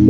In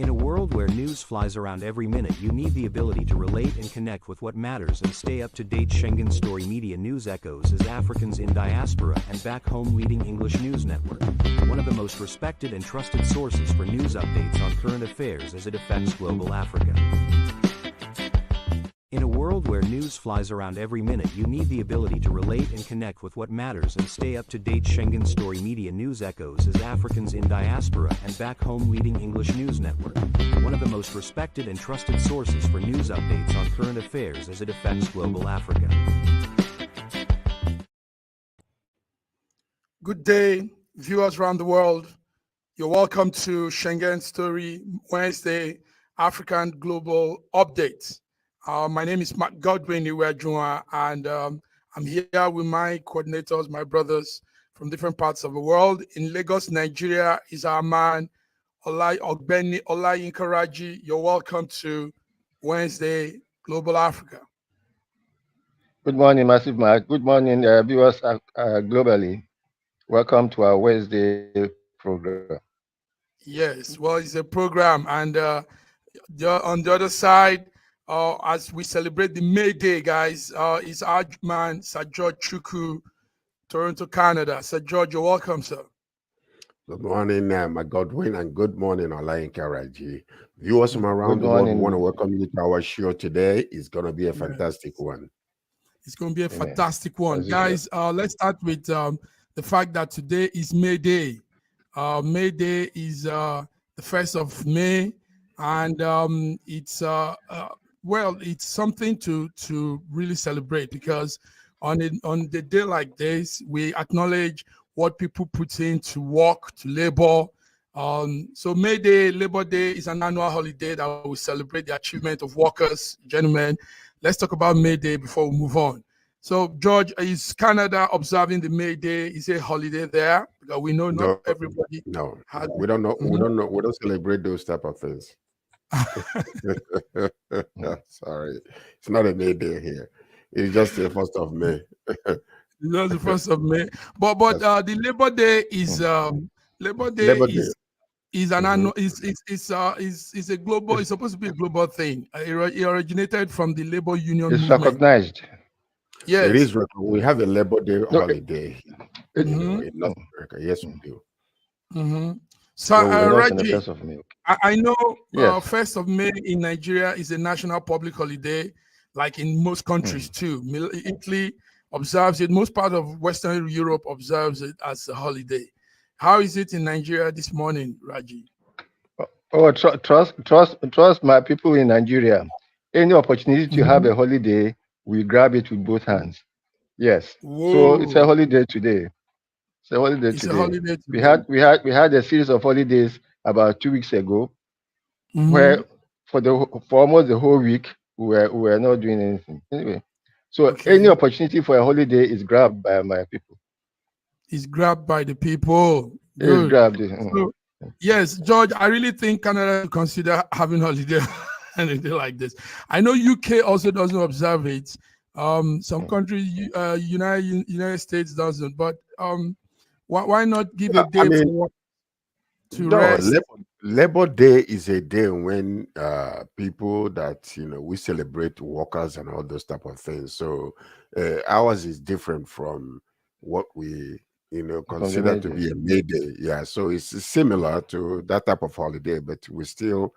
a world where news flies around every minute, you need the ability to relate and connect with what matters and stay up to date. Schengen Story Media News echoes as Africans in diaspora and back home leading English news network, one of the most respected and trusted sources for news updates on current affairs as it affects global Africa. In a world where news flies around every minute, you need the ability to relate and connect with what matters and stay up to date. Schengen Story Media News echoes as Africans in diaspora and back home leading English news network, one of the most respected and trusted sources for news updates on current affairs as it affects global Africa. Good day, viewers around the world. You're welcome to Schengen Story Wednesday African Global Update. My name is Matt Godwin Iwejunwa, and I'm here with my coordinators, my brothers from different parts of the world. In Lagos, Nigeria is our man, Ogbeni Olayinka Raji. You're welcome to Wednesday Global Africa. Good morning, Massive Mark. Good morning, viewers globally. Welcome to our Wednesday program. Yes, well, it's a program, and on the other side, as we celebrate the May Day, guys, is our man, Sir George Chukwu, Toronto, Canada. Sir George, you're welcome, sir. Good morning, my Godwin, and good morning, Olayinka Raji. Viewers from around the world, we want to welcome you to our show today. It's going to be a fantastic one. It's going to be a fantastic one. Guys, let's start with the fact that today is May Day. May Day is the 1st of May, and it's something to really celebrate, because on the day like this, we acknowledge what people put in to work, to labor. So May Day, Labor Day, is an annual holiday that we celebrate the achievement of workers. Gentlemen, let's talk about May Day before we move on. So, George, is Canada observing the May Day? Is it a holiday there? Because we know not everybody. No, we don't know. We don't know. We don't celebrate those type of things. Sorry, it's not a May Day here. It's just the 1st of May. It's just the 1st of May. But the Labor Day is is an annual. Is a global. It's supposed to be a global thing. It originated from the labor union. It's movement. Recognized. Yes, it is. We have a Labor Day holiday in North America. Yes, we do. So, Raji, I know 1st of May in Nigeria is a national public holiday, like in most countries too. Italy observes it. Most part of Western Europe observes it as a holiday. How is it in Nigeria this morning, Raji? Oh, trust my people in Nigeria. Any opportunity to have a holiday, we grab it with both hands. Yes. Whoa. So it's a holiday today. It's a holiday today. We had a series of holidays about 2 weeks ago, where for almost the whole week we were not doing anything. Anyway, so any opportunity for a holiday is grabbed by my people. It's grabbed by the people. It's grabbed. So, yes, George, I really think Canada consider having holiday like this. I know UK also doesn't observe it. Some countries, United States doesn't. But why not give a day for to rest? Labor Day is a day when people that we celebrate workers and all those type of things. So ours is different from what we consider to be a May Day. Yeah, so it's similar to that type of holiday, but we still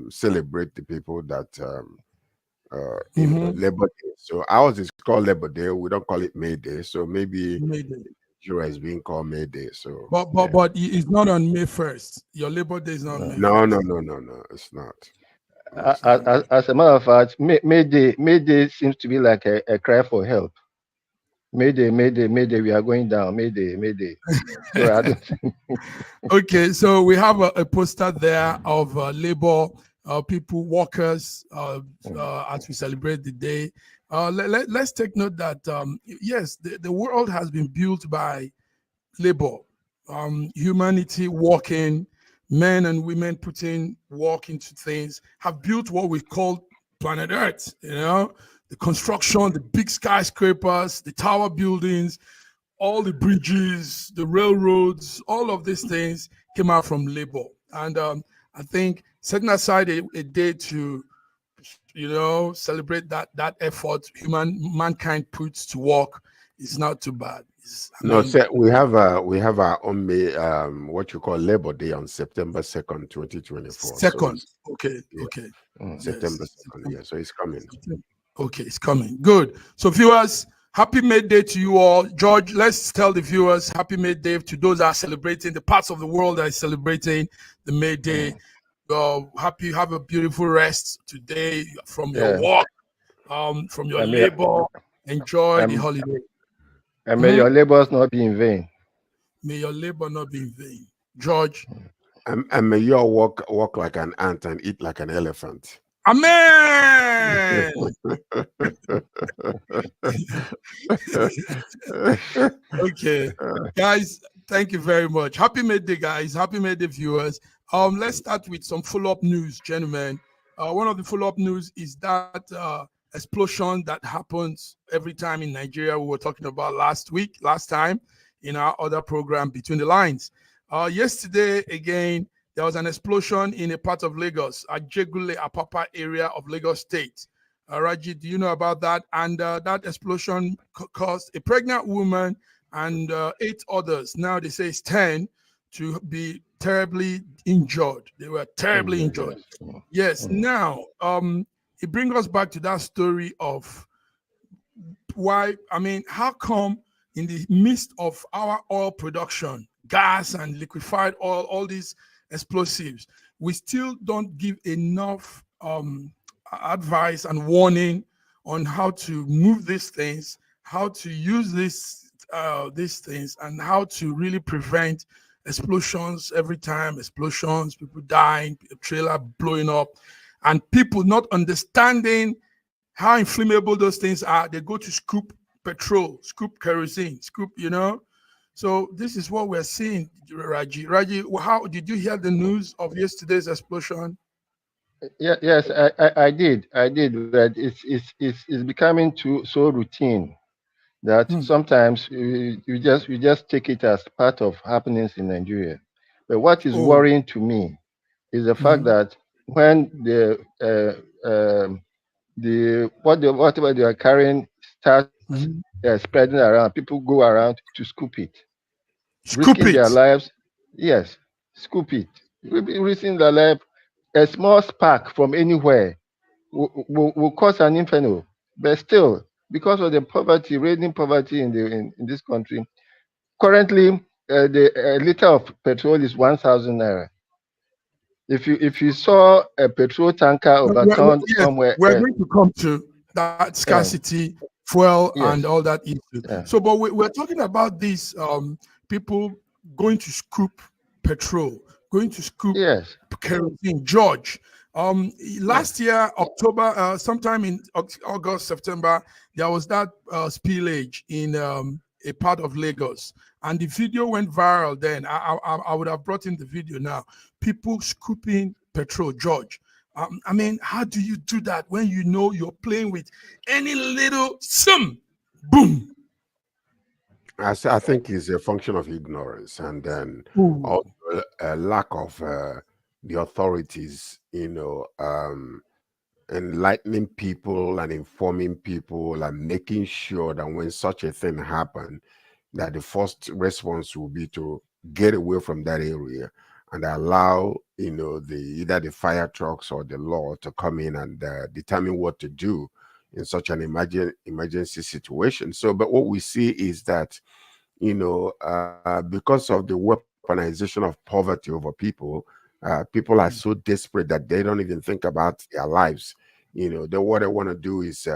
celebrate the people that Labor Day. So ours is called Labor Day. We don't call it May Day. So maybe Nigeria is being called May Day. So but it's not on May 1st. Your Labor Day is not on May 1st. No, it's not. As a matter of fact, May Day seems to be like a cry for help. Mayday, we are going down. Mayday. So I don't think... Okay, so we have a poster there of labor people, workers, as we celebrate the day. Let's take note that yes, the world has been built by labor, humanity working, men and women putting work into things, have built what we call planet Earth, the construction, the big skyscrapers, the tower buildings, all the bridges, the railroads, all of these things came out from labor. And I think setting aside a day to, celebrate that effort mankind puts to work is not too bad. We have our own May, what you call Labor Day on September 2nd, 2024. Second, so okay. September 2nd, yeah. So it's coming. Okay, it's coming. Good. So viewers, happy May Day to you all. George, let's tell the viewers happy May Day to those that are celebrating, the parts of the world that are celebrating the May Day. Happy, have a beautiful rest today from your work, from your labor. Enjoy the holiday. And may your labors not be in vain. May your labor not be in vain. George. And may your walk like an ant and eat like an elephant. Amen. Okay, guys, thank you very much. Happy May Day, guys. Happy May Day, viewers. Let's start with some follow-up news, gentlemen. One of the follow-up news is that explosion that happens every time in Nigeria. We were talking about last time in our other program, Between the Lines. Yesterday, again, there was an explosion in a part of Lagos, Ajegule Apapa area of Lagos State. Raji, do you know about that? And that explosion caused a pregnant woman and 8 others. Now they say it's 10 to be terribly injured. They were terribly injured. Yes. Now, it brings us back to that story of why, how come in the midst of our oil production, gas and liquefied oil, all these explosives, we still don't give enough advice and warning on how to move these things, how to use these things, and how to really prevent explosions every time, people dying, a trailer blowing up, and people not understanding how inflammable those things are. They go to scoop petrol, scoop kerosene, scoop, So this is what we're seeing, Raji. Raji, how did you hear the news of yesterday's explosion? Yes, I did. But it's becoming so routine that sometimes you just take it as part of happenings in Nigeria. But what is worrying to me is the fact that when whatever they are carrying starts spreading around, people go around to scoop it, risking their lives. Yes, scoop it, risking their life. A small spark from anywhere will cause an inferno. But still, because of the poverty, reigning poverty in this country, currently the liter of petrol is 1,000 naira. If you saw a petrol tanker overturned somewhere, we're going to come to that scarcity, fuel, and all that issue. So, but we're talking about these people going to scoop petrol, going to scoop kerosene. George, last year, October, sometime in August, September, there was that spillage in a part of Lagos, and the video went viral then. I would have brought in the video now. People scooping petrol. George, I mean, how do you do that when you know you're playing with any little boom? I think it's a function of ignorance, and then Ooh. also a lack of the authorities, enlightening people and informing people and making sure that when such a thing happens, that the first response will be to get away from that area and allow the either the fire trucks or the law to come in and determine what to do in such an emergency situation. So but what we see is that because of the weaponization of poverty over people, people are so desperate that they don't even think about their lives. What they want to do is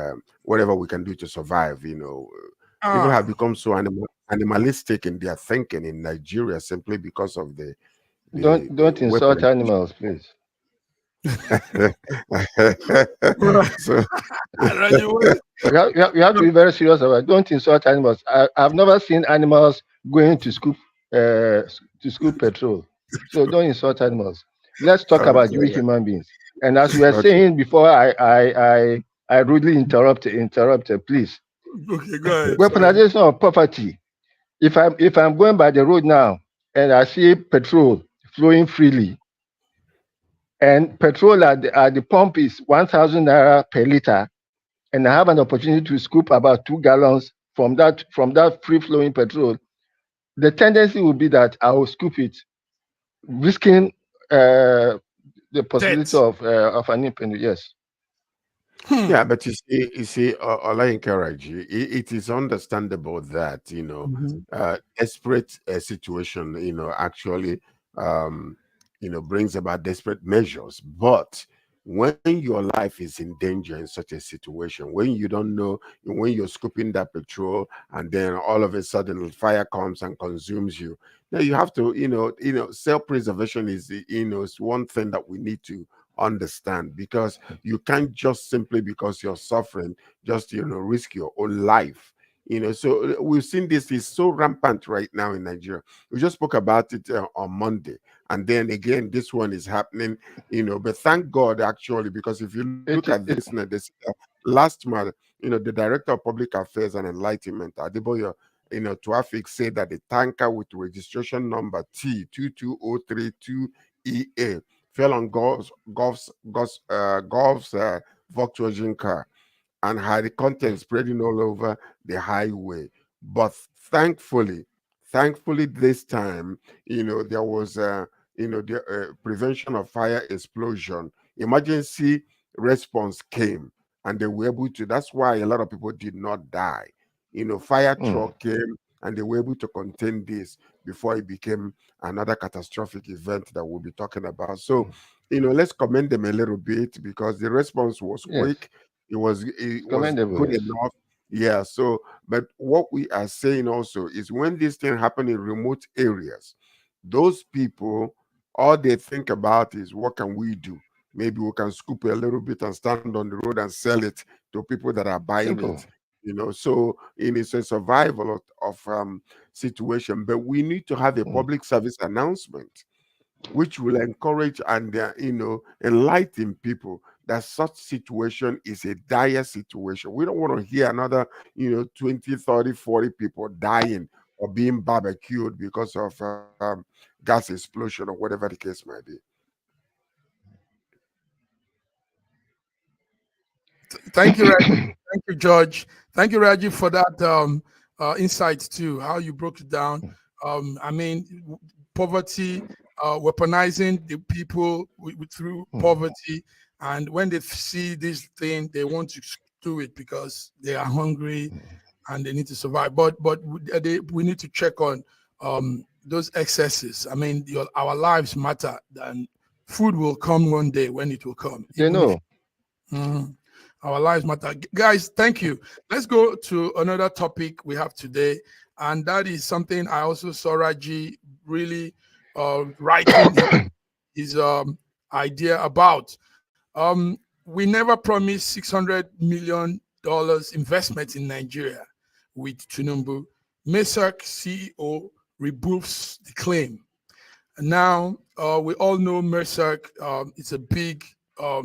whatever we can do to survive. People have Ah, become so animalistic in their thinking in Nigeria simply because of the Don't insult weaponization. animals, please. right. So Raji, what? You have to be very serious about it. Don't insult animals. I've never seen animals going to scoop petrol. So don't insult animals. Let's talk about okay, you human beings. And as we were okay. saying before, I rudely interrupted. Please, Okay, go ahead. Sorry. weaponization of poverty. If I'm going by the road now and I see petrol flowing freely, and petrol at the pump is 1,000 naira per liter, and I have an opportunity to scoop about 2 gallons from that free flowing petrol, the tendency will be that I will scoop it, risking the possibility Death. of an impending. Yes, Hmm. Yeah, but you see, Olayinka Raji, it is understandable that Mhm. desperate situation, actually, um, brings about desperate measures. But when your life is in danger in such a situation, when you don't know, when you're scooping that petrol, and then all of a sudden the fire comes and consumes you, now you have to, self-preservation is one thing that we need to understand, because you can't just simply because you're suffering just risk your own life. So we've seen this is so rampant right now in Nigeria. We just spoke about it on Monday, and then again this one is happening. But thank God actually, because if you look at it this it now, this last month, the director of public affairs and enlightenment, Adeboyo, Tuafik, said that the tanker with registration number T22032EA fell on Golf's Volkswagen car and had the content spreading all over the highway. But thankfully, thankfully this time, there was, the prevention of fire explosion. Emergency response came, and they were able to. That's why a lot of people did not die. Fire mm, truck came, and they were able to contain this before it became another catastrophic event that we'll be talking about. So, let's commend them a little bit because the response was yes, quick. It was commendable. good Yes, enough. Yeah. So, but what we are saying also is when this thing happen in remote areas, those people, all they think about is what can we do? Maybe we can scoop a little bit and stand on the road and sell it to people that are buying simple. it. So it's a survival of situation, but we need to have a Mm. public service announcement which will encourage and enlighten people that such situation is a dire situation. We don't want to hear another 20, 30, 40 people dying or being barbecued because of gas explosion or whatever the case might be. Thank you, Raji. Thank you, George. Thank you, Raji, for that insight too. How you broke it down. I mean, poverty, weaponizing the people through Mm. poverty, and when they see this thing, they want to do it because they are hungry and they need to survive. But we need to check on those excesses. I mean, our lives matter, and food will come one day when it will come, They even if. know. Mhm. Our lives matter. Guys, thank you. Let's go to another topic we have today. And that is something I also saw Raji really writing his idea about. We never promised $600 million investment in Nigeria with Tinubu. Maersk CEO rebuffs the claim. And now we all know Maersk. It's a big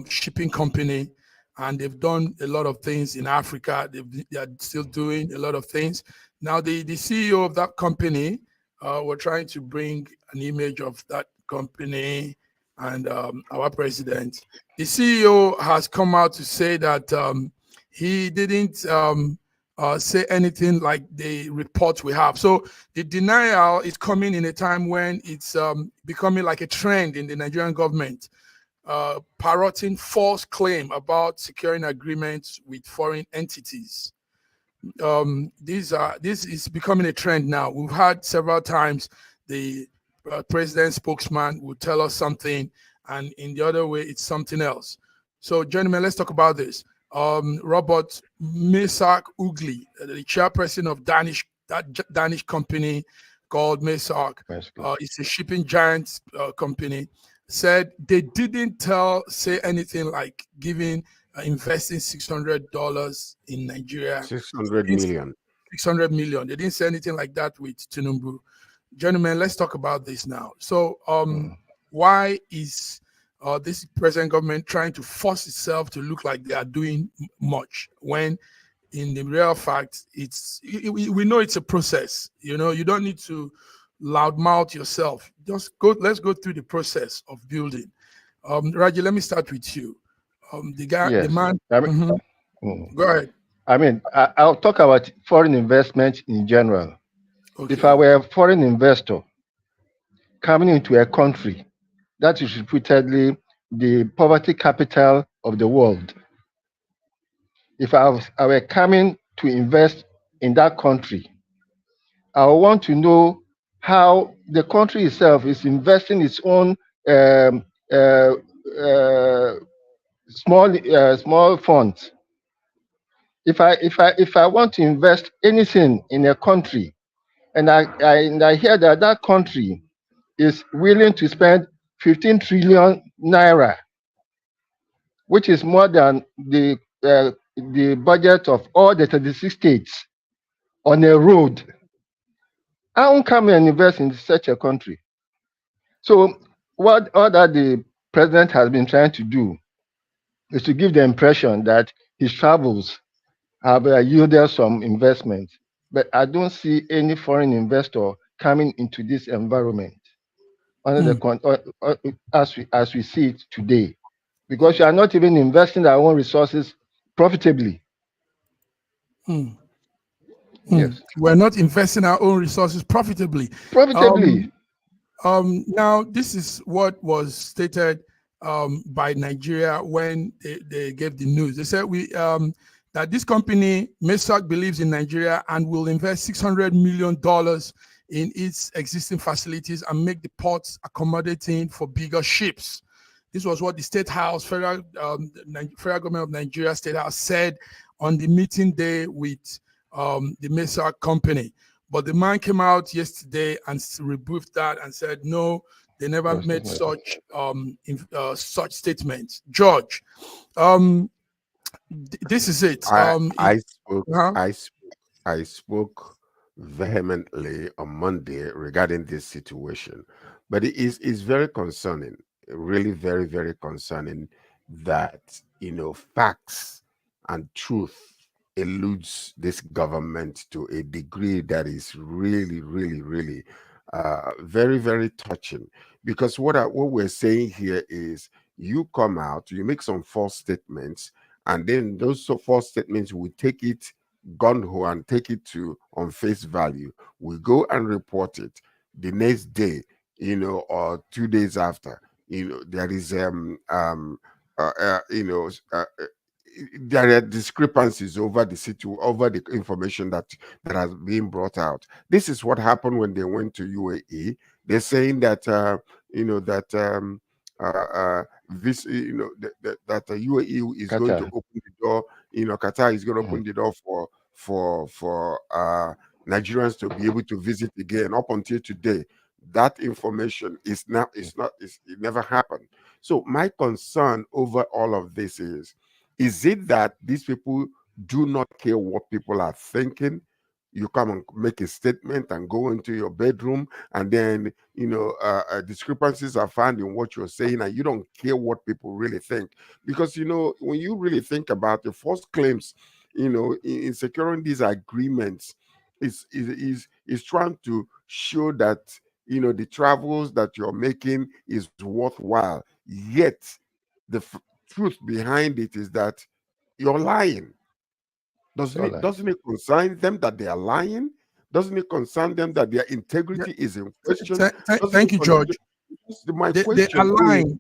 shipping company, and they've done a lot of things in Africa. They are still doing a lot of things. Now, the CEO of that company, we're trying to bring an image of that company and our president. The CEO has come out to say that he didn't say anything like the report we have. So the denial is coming in a time when it's becoming like a trend in the Nigerian government, parroting false claim about securing agreements with foreign entities. This is becoming a trend now. We've had several times the president's spokesman will tell us something, and in the other way, it's something else. So, gentlemen, let's talk about this. Robert Maersk Ugli, the chairperson of that Danish company called Maersk, it's a shipping giant company, said they didn't say anything like investing $600 in Nigeria. 600 million. 600 million. They didn't say anything like that with Tinubu. Gentlemen, let's talk about this now. So, why is this present government trying to force itself to look like they are doing much when, in the real fact, we know it's a process. You know, you don't need to loudmouth yourself. Let's go through the process of building. Raji, let me start with you. The man. Go ahead. I mean, I'll talk about foreign investment in general. Okay. If I were a foreign investor coming into a country that is reputedly the poverty capital of the world, if I were coming to invest in that country, I want to know how the country itself is investing its own small funds. If I want to invest anything in a country, and I hear that that country is willing to spend 15 trillion naira, which is more than the budget of all the 36 states on a road, I won't come and invest in such a country. So all that the president has been trying to do is to give the impression that his travels have yielded some investment. But I don't see any foreign investor coming into this environment as we see it today, because you are not even investing our own resources profitably. Yes, we're not investing our own resources profitably. Now, this is what was stated by Nigeria when they gave the news. They said that this company, Maersk, believes in Nigeria and will invest $600 million in its existing facilities and make the ports accommodating for bigger ships. This was what the State House, federal government of Nigeria State House, said on the meeting day with the Maersk company. But the man came out yesterday and rebuffed that and said, no, they never made such statements. George, this is it. I spoke vehemently on Monday regarding this situation, but it is very concerning, really very, very concerning that, facts and truth eludes this government to a degree that is really, really, really very, very touching. Because what we're saying here is, you come out, you make some false statements, and then those false statements, we take it gun-ho and take it on face value. We go and report it the next day, or 2 days after, there is there are discrepancies over the information that has been brought out. This is what happened when they went to UAE. They're saying that that the UAE is going to open the door. Qatar is going to open the door for Nigerians to be able to visit again. Up until today, that information it never happened. So my concern over all of this is it that these people do not care what people are thinking, you come and make a statement and go into your bedroom, and then discrepancies are found in what you're saying, and you don't care what people really think. Because when you really think about the false claims, in securing these agreements, is trying to show that the travels that you're making is worthwhile. Yet the truth behind it is that you're lying. Doesn't it concern them that they are lying? Doesn't it concern them that their integrity is in question? Thank you, George. They align.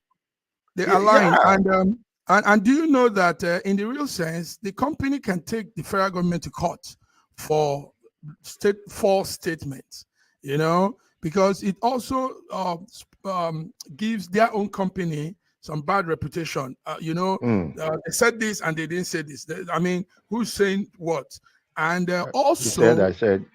They align. Yeah. And do you know that in the real sense, the company can take the federal government to court for false statements, because it also gives their own company some bad reputation. They said this and they didn't say this. I mean, who's saying what? And also, I said,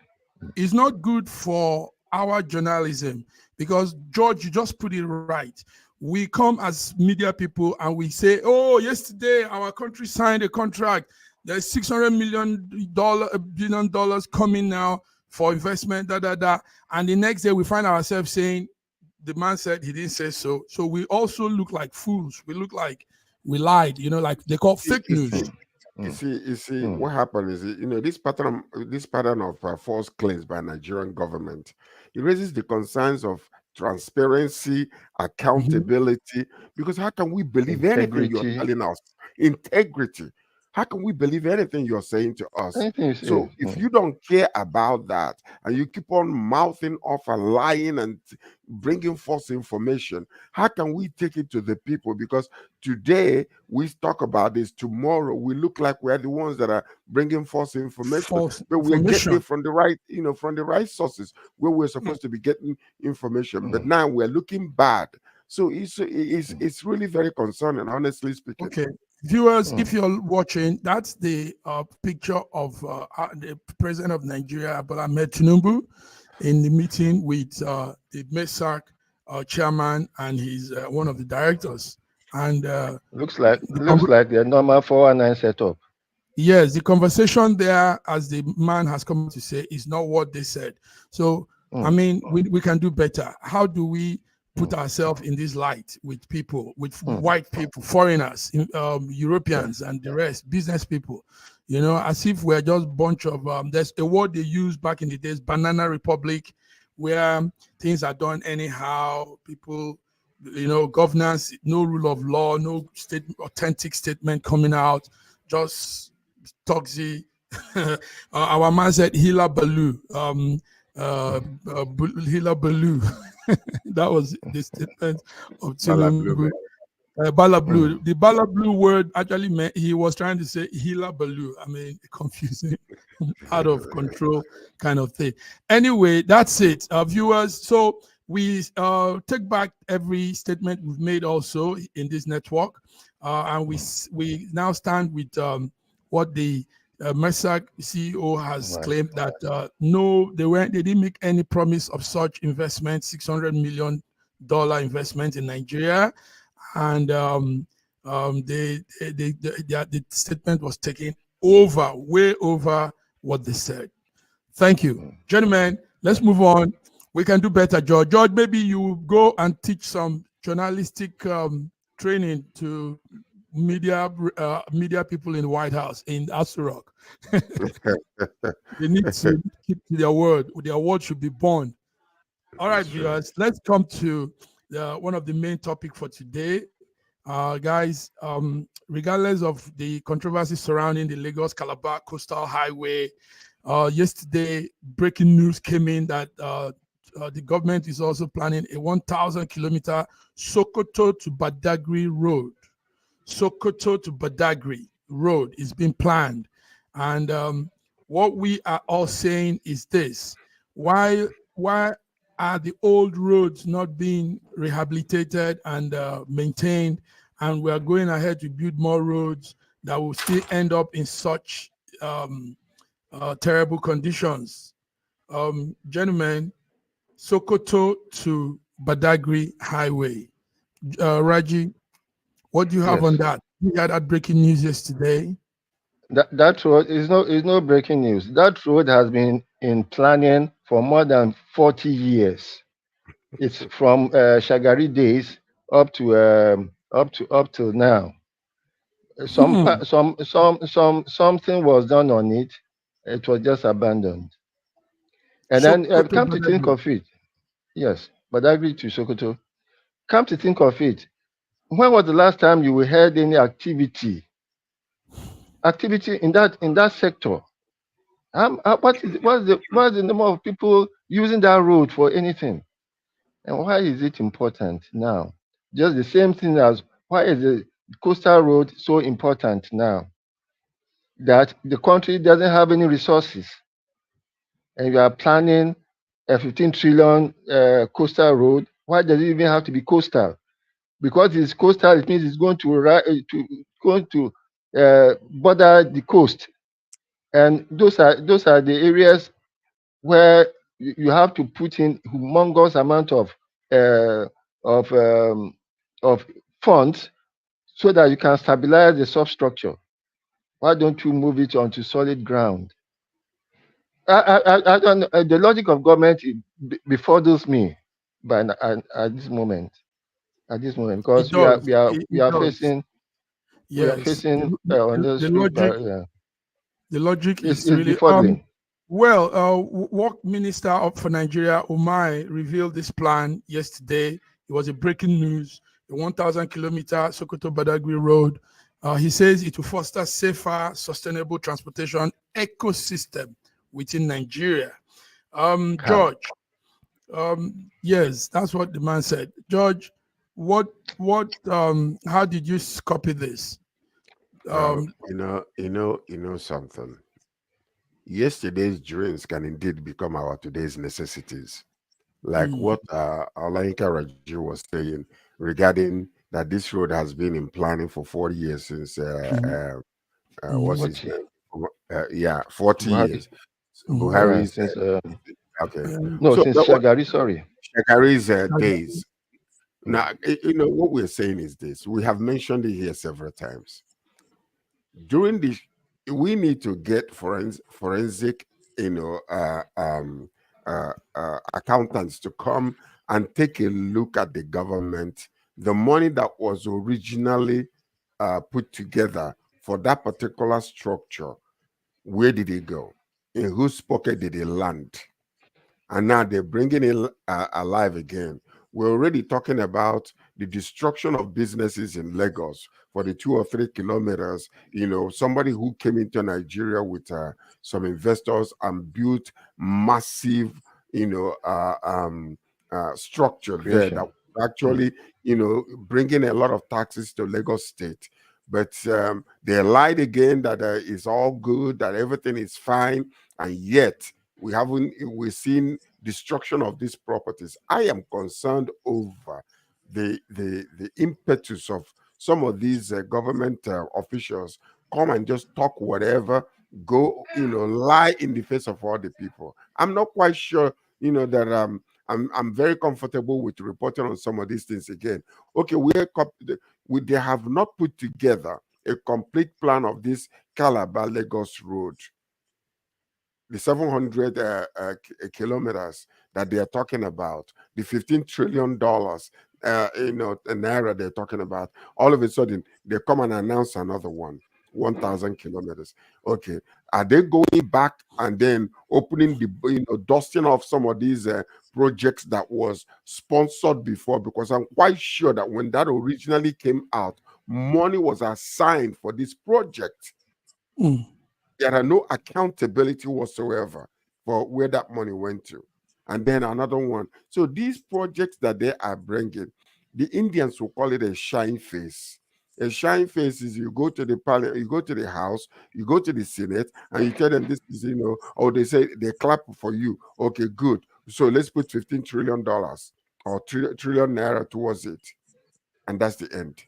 it's not good for our journalism, because George, you just put it right. We come as media people and we say, oh, yesterday our country signed a contract. There's $600 billion coming now for investment, And the next day we find ourselves saying, the man said he didn't say so. So we also look like fools. We look like we lied, like they call fake news. You see, what happened is, this pattern of false claims by Nigerian government, it raises the concerns of transparency, accountability, because how can we believe anything you're telling us? Integrity. How can we believe anything you're saying to us? So if you don't care about that, and you keep on mouthing off and lying and bringing false information, how can we take it to the people? Because today we talk about this, tomorrow we look like we're the ones that are bringing false information, but we're getting it from the right sources where we're supposed to be getting information. But now we're looking bad. So it's really very concerning, honestly speaking. Okay. Viewers, if you're watching, that's the picture of the president of Nigeria, Bola Ahmed Tinubu, in the meeting with the Maersk chairman and his one of the directors. And looks like the normal 419 setup. Yes, the conversation there, as the man has come to say, is not what they said. So, I mean, we can do better. How do we put ourselves in this light with people, with white people, foreigners, Europeans, and the rest, business people, as if we're just a bunch of, there's a word they used back in the days, banana republic, where things are done anyhow, people, governance, no rule of law, no authentic statement coming out, just toxic. Our man said, Hila Balu, Hila Balu. That was the statement of Tinubu. Balablu. The Balablu word actually meant he was trying to say Hila Balu. I mean, confusing, out of control kind of thing. Anyway, that's it, viewers. So we take back every statement we've made also in this network, and we now stand with what the Maersk CEO has claimed, that no, they didn't make any promise of such investment, $600 million investment in Nigeria, and the statement was taken way over what they said. Thank you, gentlemen. Let's move on. We can do better, George. George, maybe you go and teach some journalistic training to media people in the White House in Asurok. They need to keep to their word. Their word should be born. All right, viewers, let's come to one of the main topics for today. Guys, regardless of the controversy surrounding the Lagos-Calabar coastal highway, yesterday breaking news came in that the government is also planning a 1,000-kilometer Sokoto-Badagry road. Sokoto-Badagry road is being planned. And what we are all saying is this: why are the old roads not being rehabilitated and maintained, and we are going ahead to build more roads that will still end up in such terrible conditions? Gentlemen, Sokoto to Badagry highway. Raji, what do you have on that? We had that breaking news yesterday. That road is no breaking news. That road has been in planning for more than 40 years. It's from Shagari days up till now. Something was done on it. It was just abandoned. And then come to think Sokoto-Badagry. of it, yes, Badagry to Sokoto. Come to think of it, when was the last time you heard any activity in that sector? What's the number of people using that road for anything? And why is it important now? Just the same thing as why is the coastal road so important now? That the country doesn't have any resources, and you are planning a 15 trillion coastal road. Why does it even have to be coastal? Because it's coastal, it means it's going to border the coast, and those are the areas where you have to put in humongous amount uh, of um, of funds so that you can stabilize the substructure. Why don't you move it onto solid ground? I don't know. The logic of government befuddles me, but at this moment, It because does. It does. we are Yes. facing on those The three logic the logic is is really befuddling. well, Work Minister up for Nigeria, Umai, revealed this plan yesterday. It was a breaking news. The 1,000-kilometer Sokoto-Badagry road. He says it will foster safer, sustainable transportation ecosystem within Nigeria. How? George, yes, that's what the man said. George, how did you copy this? Well, Um, you know something. Yesterday's dreams can indeed become our today's necessities. Like mm, what Olayinka Raju was saying regarding that this road has been in planning for 40 years since mm, what's mm, his What? name? Yeah, 40 Buhari? years. mm, Yeah, Buhari's since okay. mm, no, So since but what Shagari. Sorry. Shagari's days. Mm. Now, you know what we're saying is this. We have mentioned it here several times. During this, we need to get forensic, you know, accountants to come and take a look at the government, the money that was originally put together for that particular structure. Where did it go? In whose pocket did it land? And now they're bringing it alive again. We're already talking about the destruction of businesses in Lagos for the 2 or 3 kilometers. You know, somebody who came into Nigeria with some investors and built massive, you know, structure there that Creation. Mm. actually, you know, bringing a lot of taxes to Lagos State. But they lied again that it's all good, that everything is fine, and yet we've seen destruction of these properties. I am concerned over the impetus of some of these government officials come and just talk whatever, go, you know, lie in the face of all the people. I'm not quite sure, you know, that I'm very comfortable with reporting on some of these things again. Okay, they have not put together a complete plan of this Calabar Lagos road, the 700 kilometers that they are talking about, the $15 trillion, you know, naira they're talking about. All of a sudden, they come and announce another one, 1,000 kilometers. Okay, are they going back and then opening the, you know, dusting off some of these projects that was sponsored before? Because I'm quite sure that when that originally came out, money was assigned for this project. mm. There are no accountability whatsoever for where that money went to. And then another one. So these projects that they are bringing, the Indians will call it a shine face. A shine face is you go to the parliament, you go to the house, you go to the Senate, and you tell them this is, you know, or they say they clap for you. Okay, good. So let's put $15 trillion or trillion naira towards it. And that's the end.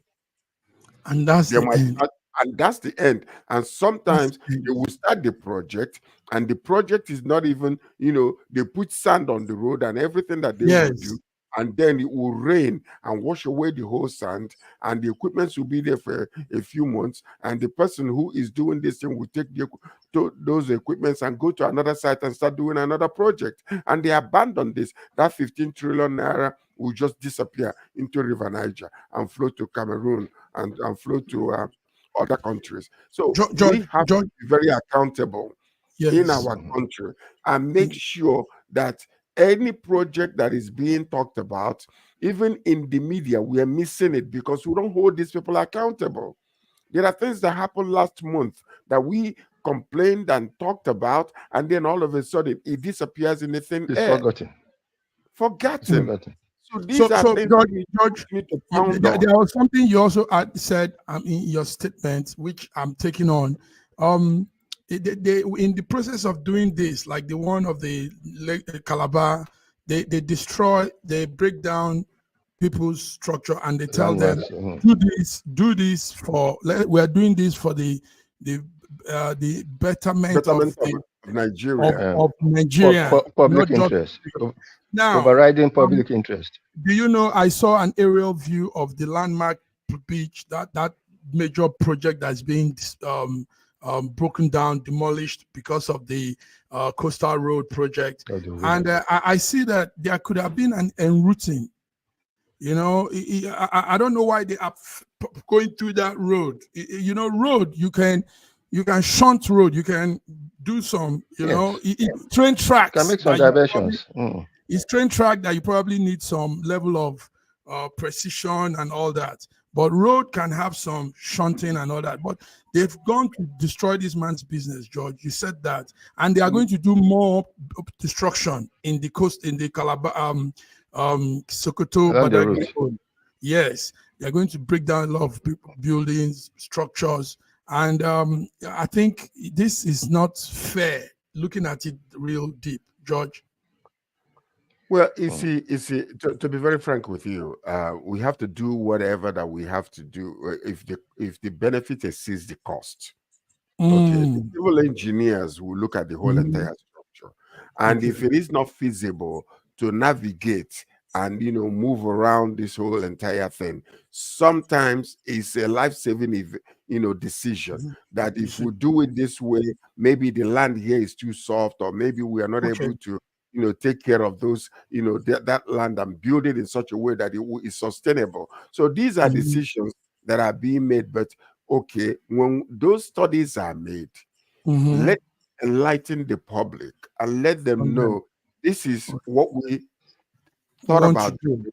And that's They the might end. start, and that's the end. And That's sometimes the they end. will start the project, and the project is not even, you know, they put sand on the road and everything that they will Yes. do. and then it will rain and wash away the whole sand, and the equipment will be there for a few months, and the person who is doing this thing will take those equipments and go to another site and start doing another project, and they abandon this. That 15 trillion naira will just disappear into River Niger and flow to Cameroon and flow to other countries. So we have to be very accountable in our country and make sure that any project that is being talked about, even in the media, we are missing it because we don't hold these people accountable. There are things that happened last month that we complained and talked about, and then all of a sudden it disappears in the thin air. Forgotten. So these are things George, we need to pound on. There was something you also said in your statement, which I'm taking on. In the process of doing this, like the one of the Calabar, they break down people's structure and they tell them, do this for, we are doing this for the betterment of Nigeria. Of Nigeria. Public interest. Now, overriding public interest. Do you know, I saw an aerial view of the landmark beach, that major project that's being broken down, demolished because of the coastal road project. And I see that there could have been an enrouting. You know, I don't know why they are going through that road. You know, road, you can shunt road, you can do some, train tracks. Can make some diversions. It's train track that you probably need some level of precision and all that. But road can have some shunting and all that. But they've gone to destroy this man's business, George. You said that. And they are going to do more destruction in the coast, in the Calabar, Sokoto-Badagry. Yes. They're going to break down a lot of buildings, structures. And I think this is not fair, looking at it real deep, George. Well, you see, to be very frank with you, we have to do whatever that we have to do if the benefit exceeds the cost. Okay, the civil engineers will look at the whole entire structure, and if it is not feasible to navigate and move around this whole entire thing, sometimes it's a life-saving decision that if we do it this way, maybe the land here is too soft, or maybe we are not able to take care of those, that land and build it in such a way that it is sustainable. So these are decisions that are being made. But okay, when those studies are made, let enlighten the public and let them know this is what we thought about doing.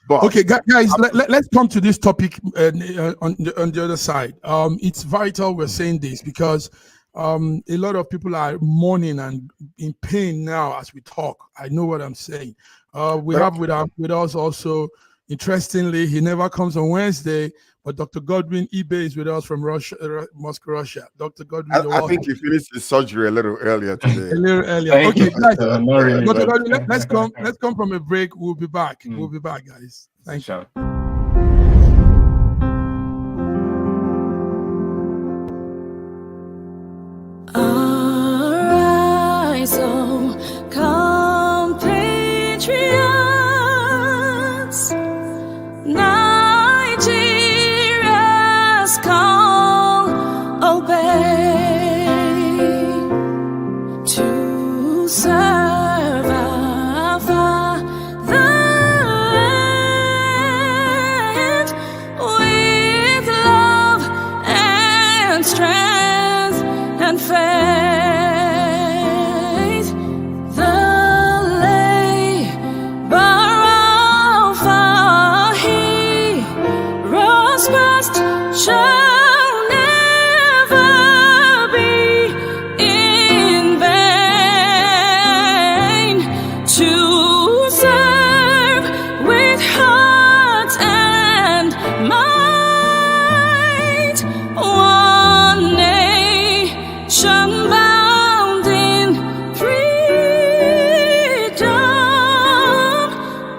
But okay, guys, let's come to this topic on the other side. It's vital we're saying this because a lot of people are mourning and in pain now as we talk. I know what I'm saying. We have with us also, interestingly, he never comes on Wednesday, but Dr. Godwin Ibe is with us from Russia, Moscow, Russia. Dr. Godwin, I think he finished his surgery a little earlier today. A little earlier. Okay, guys. Dr. Godwin, let's come from a break. We'll be back. We'll be back, guys. Thank you. Arise, oh, compatriots, Nigeria's call, obey, to serve our fatherland with love and strength and faith. Shall never be in vain to serve with heart and might one nation bound in freedom,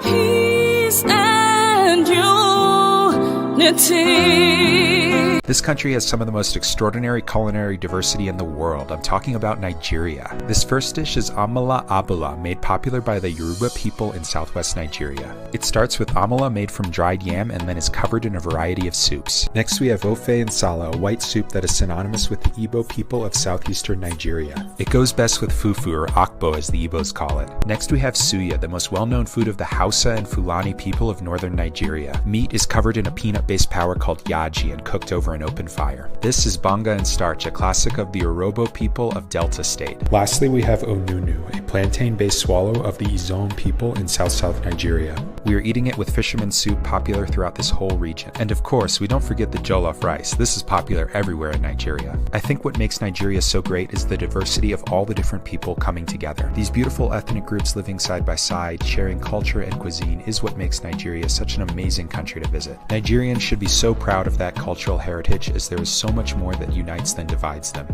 peace and unity. unity. This country has some of the most extraordinary culinary diversity in the world. I'm talking about Nigeria. This first dish is amala abula, made popular by the Yoruba people in southwest Nigeria. It starts with amala made from dried yam and then is covered in a variety of soups. Next we have ofe nsala, a white soup that is synonymous with the Igbo people of southeastern Nigeria. It goes best with fufu, or akbo as the Igbos call it. Next we have suya, the most well-known food of the Hausa and Fulani people of northern Nigeria. Meat is covered in a peanut-based powder called yaji and cooked over an open fire. This is banga and starch, a classic of the Urhobo people of Delta State. Lastly, we have onunu, a plantain-based swallow of the Izon people in south-south Nigeria. We are eating it with fisherman soup, popular throughout this whole region. And of course, we don't forget the jollof rice. This is popular everywhere in Nigeria. I think what makes Nigeria so great is the diversity of all the different people coming together. These beautiful ethnic groups living side by side, sharing culture and cuisine is what makes Nigeria such an amazing country to visit. Nigerians should be so proud of that cultural heritage, as there is so much more that unites than divides them.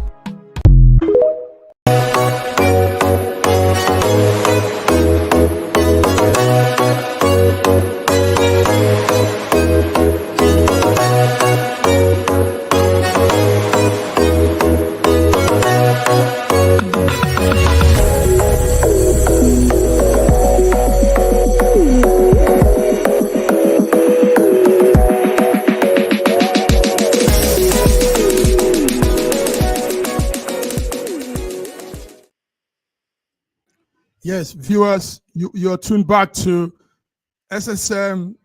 Yes, viewers, you're tuned back to SSM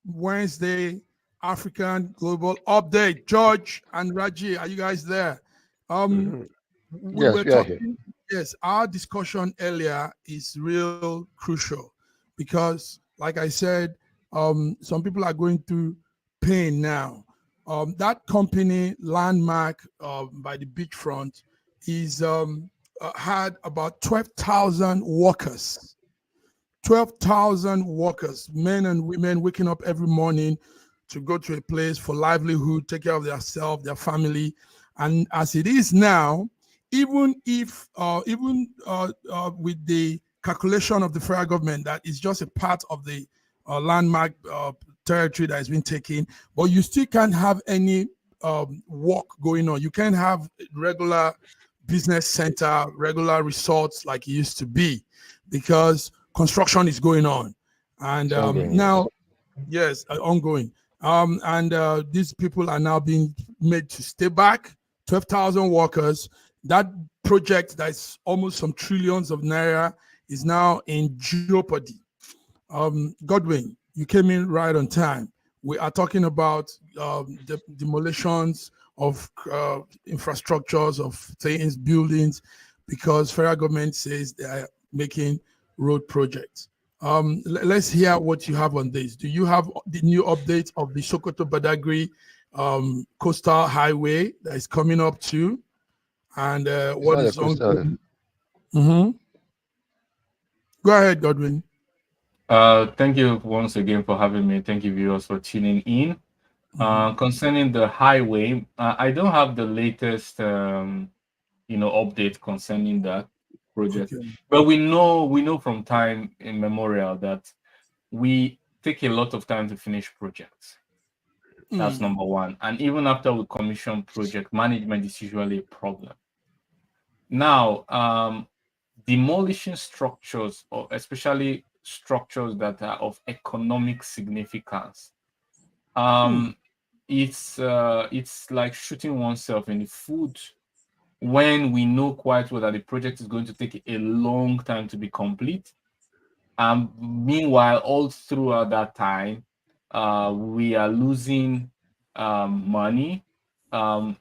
Wednesday African Global Update. George and Raji, are you guys there? Yes, we are here. Yes, our discussion earlier is real crucial because, like I said, some people are going through pain now. That company, Landmark, by the beachfront, is had about 12,000 workers. 12,000 workers, men and women, waking up every morning to go to a place for livelihood, take care of themselves, their family. And as it is now, even if, with the calculation of the federal government, that is just a part of the landmark territory that has been taken, but you still can't have any work going on. You can't have regular business center, regular resorts like it used to be, because construction is going on. And now, yes, ongoing. And these people are now being made to stay back. 12,000 workers. That project that's almost some trillions of naira is now in jeopardy. Godwin, you came in right on time. We are talking about the demolitions of infrastructures, of things, buildings, because federal government says they are making road projects. Let's hear what you have on this. Do you have the new update of the Sokoto-Badagry coastal highway that is coming up too? And what is on? Go ahead, Godwin. Thank you once again for having me. Thank you, viewers, for tuning in. Concerning the highway, I don't have the latest, update concerning that project. Okay. But we know from time immemorial that we take a lot of time to finish projects. That's number one. And even after we commission project, management is usually a problem. Now, demolishing structures, or especially structures that are of economic significance, it's like shooting oneself in the foot when we know quite well that the project is going to take a long time to be complete. Meanwhile, all throughout that time, we are losing money,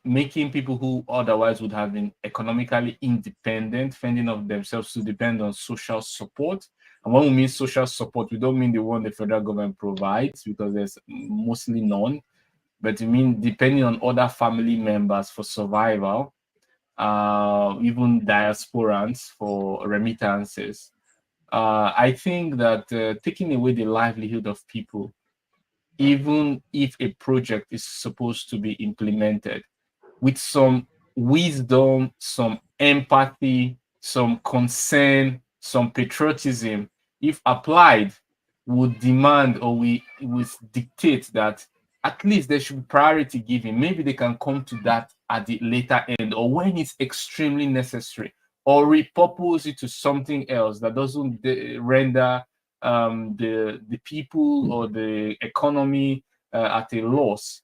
making people who otherwise would have been economically independent, fending of themselves, to depend on social support. And when we mean social support, we don't mean the one the federal government provides, because there's mostly none, but we mean depending on other family members for survival, even diasporans for remittances. I think that taking away the livelihood of people, even if a project is supposed to be implemented with some wisdom, some empathy, some concern, some patriotism, if applied, would demand, or we would dictate that at least there should be priority given. Maybe they can come to that at the later end, or when it's extremely necessary, or repurpose it to something else that doesn't render the people or the economy at a loss.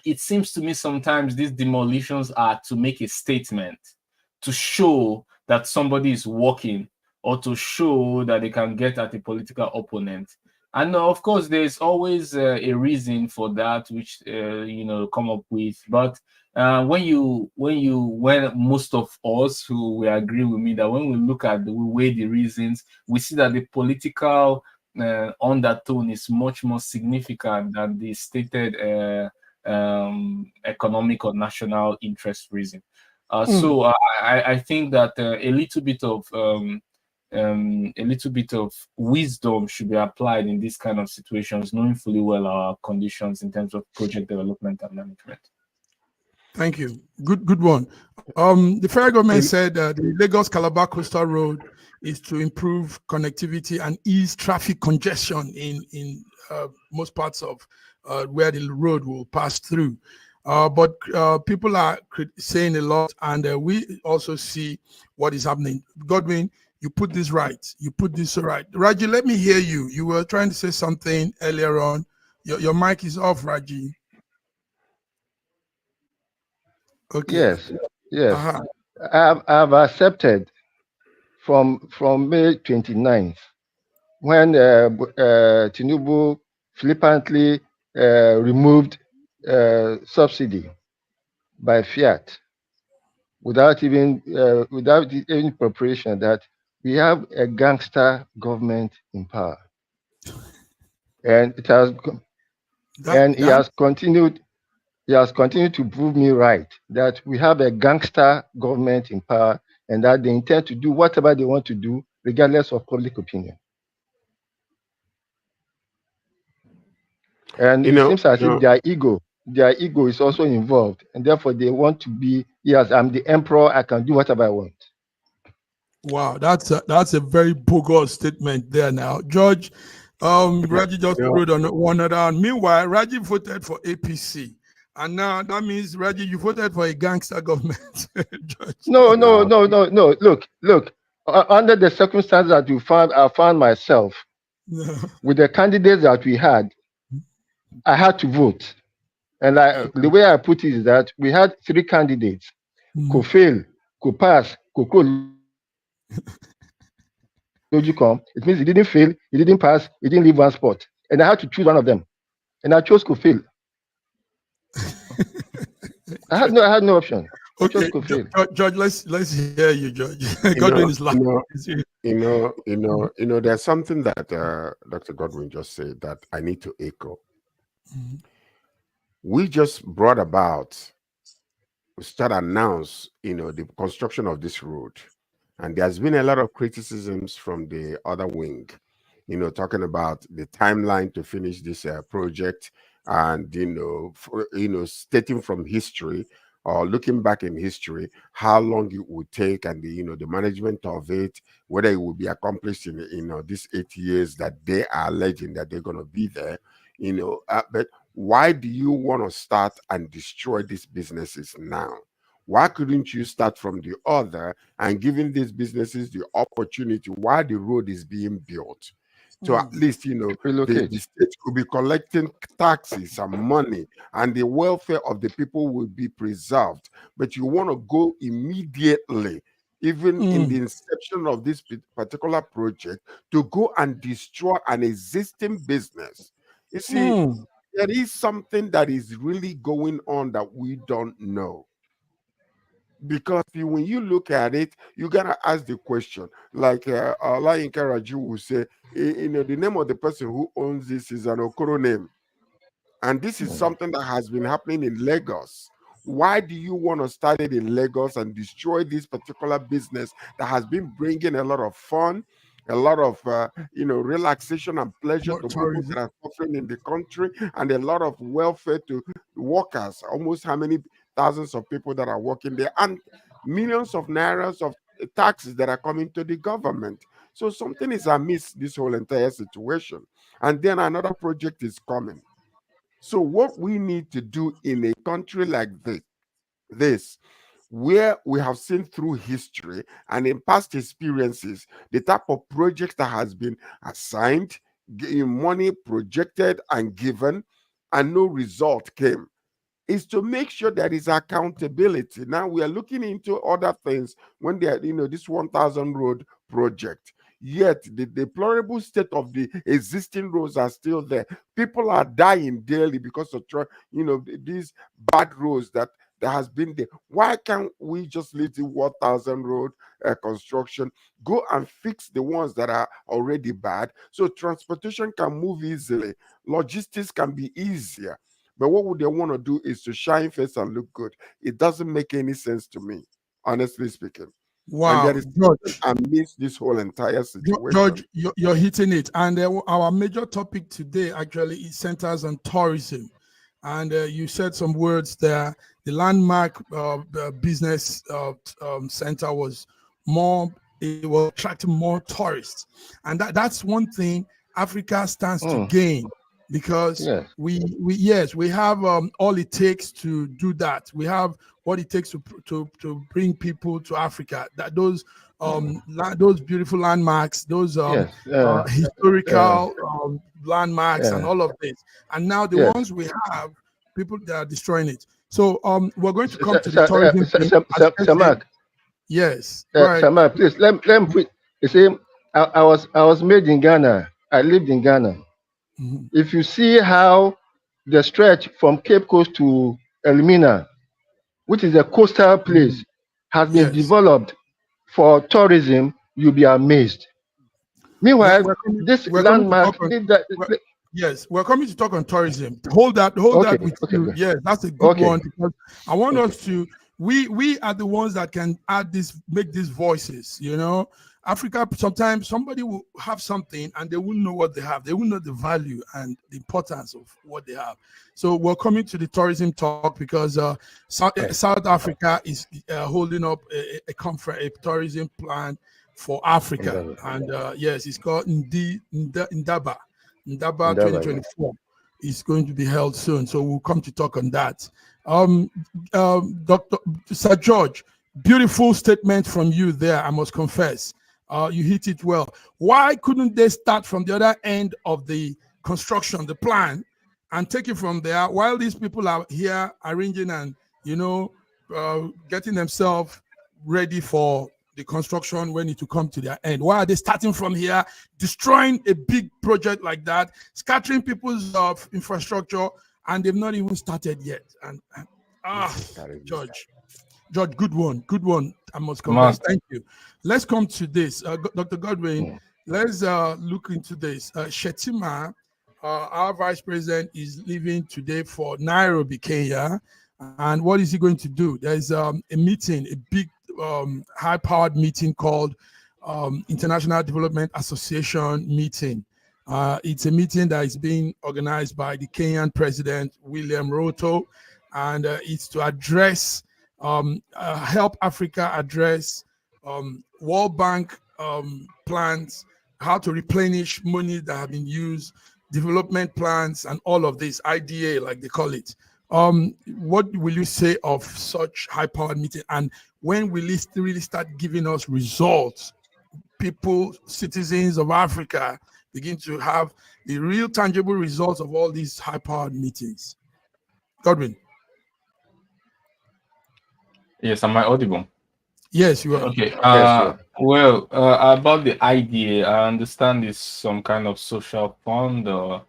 It seems to me sometimes these demolitions are to make a statement, to show that somebody is working, or to show that they can get at a political opponent. And of course, there's always a reason for that, which come up with. But when most of us who will agree with me that when we look at the way the reasons, we see that the political undertone is much more significant than the stated economic or national interest reason. So I think that a little bit of wisdom should be applied in these kind of situations, knowing fully well our conditions in terms of project development and management. Thank you. Good one. The federal government said the Lagos-Calabar coastal road is to improve connectivity and ease traffic congestion in most parts of where the road will pass through. But people are saying a lot, and we also see what is happening. Godwin, you put this right. You put this right. Raji, let me hear you. You were trying to say something earlier on. Your mic is off, Raji. Okay. Yes. I've accepted from May 29th, when Tinubu flippantly removed subsidy by fiat without any preparation, that we have a gangster government in power, and it has he has continued. He has continued to prove me right that we have a gangster government in power, and that they intend to do whatever they want to do, regardless of public opinion. And it seems as if their ego is also involved, and therefore they want to be, yes, I'm the emperor, I can do whatever I want. Wow, that's a very bogus statement there. Now, George, Raji just wrote on one another. Meanwhile, Raji voted for APC. And now that means, Raji, you voted for a gangster government. No. Look. Under the circumstances that I found myself, with the candidates that we had, I had to vote. And the way I put it is that we had 3 candidates: could fail, could pass, could It means he didn't fail, he didn't pass, he didn't leave one spot. And I had to choose one of them. And I chose could fail. I had no option. Okay, George, let's hear you, George. Godwin is laughing. There's something that Dr. Godwin just said that I need to echo. We just brought about, announced, the construction of this road, and there's been a lot of criticisms from the other wing, talking about the timeline to finish this project, and stating from history, or looking back in history, how long it would take, and the management of it, whether it will be accomplished in these 8 years that they are alleging that they're going to be there. But why do you want to start and destroy these businesses now? Why couldn't you start from the other and giving these businesses the opportunity while the road is being built? So at least, the state could be collecting taxes and money, and the welfare of the people will be preserved. But you want to go immediately, even in the inception of this particular project, to go and destroy an existing business. You see, there is something that is really going on that we don't know. Because when you look at it, you gotta ask the question, like Alain Karaju will say, the name of the person who owns this is an Okoro name, and this is something that has been happening in Lagos. Why do you want to start it in Lagos and destroy this particular business that has been bringing a lot of fun, a lot of relaxation and pleasure to people that are suffering in the country, and a lot of welfare to workers? Almost how many thousands of people that are working there, and millions of nairas of taxes that are coming to the government. So something is amiss, this whole entire situation. And then another project is coming. So what we need to do in a country like this, where we have seen through history and in past experiences the type of projects that has been assigned, money projected and given, and no result came, is to make sure there is accountability. Now we are looking into other things when they are, this 1,000 road project. Yet the deplorable state of the existing roads are still there. People are dying daily because of these bad roads that has been there. Why can't we just leave the 1,000 road construction, go and fix the ones that are already bad, so transportation can move easily, logistics can be easier? But what would they want to do is to shine face and look good. It doesn't make any sense to me, honestly speaking. And Wow, there is George. I miss this whole entire situation. George, you're hitting it. And our major topic today actually is centers on tourism. And you said some words there. The landmark business center was it was attracting more tourists. And that's one thing Africa stands to gain, because we have all it takes to do that. We have what it takes to bring people to Africa. That those beautiful landmarks, those historical landmarks, and all of this. And now the ones we have, people that are destroying it. So we're going to come to the tourism. Mark. Yes. Mark, please let me put. You see, I was made in Ghana. I lived in Ghana. Mm-hmm. If you see how the stretch from Cape Coast to Elmina, which is a coastal place, has been developed for tourism, you'll be amazed. Meanwhile, this landmark. Yes, we're coming to talk on tourism. Hold that with you. Yes, that's a good one, because I want us to. We are the ones that can make these voices. Africa, sometimes somebody will have something and they wouldn't know what they have. They wouldn't know the value and the importance of what they have. So we're coming to the tourism talk because South Africa is holding up a conference, a tourism plan for Africa. And yes, it's called Indaba 2024. It's going to be held soon. So we'll come to talk on that. Dr. Sir George, beautiful statement from you there, I must confess. You hit it well. Why couldn't they start from the other end of the construction, the plan, and take it from there while these people are here arranging and, getting themselves ready for the construction when it to come to their end? Why are they starting from here, destroying a big project like that, scattering people's infrastructure, and they've not even started yet? And George, good one. I must confess. Thank you. Let's come to this. Dr. Godwin, let's look into this. Shettima, our vice president, is leaving today for Nairobi, Kenya. And what is he going to do? There's a meeting, a big high-powered meeting called International Development Association meeting. It's a meeting that is being organized by the Kenyan president, William Ruto, and it's to address help Africa address World Bank plans, how to replenish money that have been used, development plans, and all of this, IDA, like they call it. What will you say of such high-powered meeting, and when will it really start giving us results? People, citizens of Africa, begin to have the real tangible results of all these high-powered meetings. Godwin. Yes, am I audible? Yes, you are. Okay. About the idea, I understand it's some kind of social fund or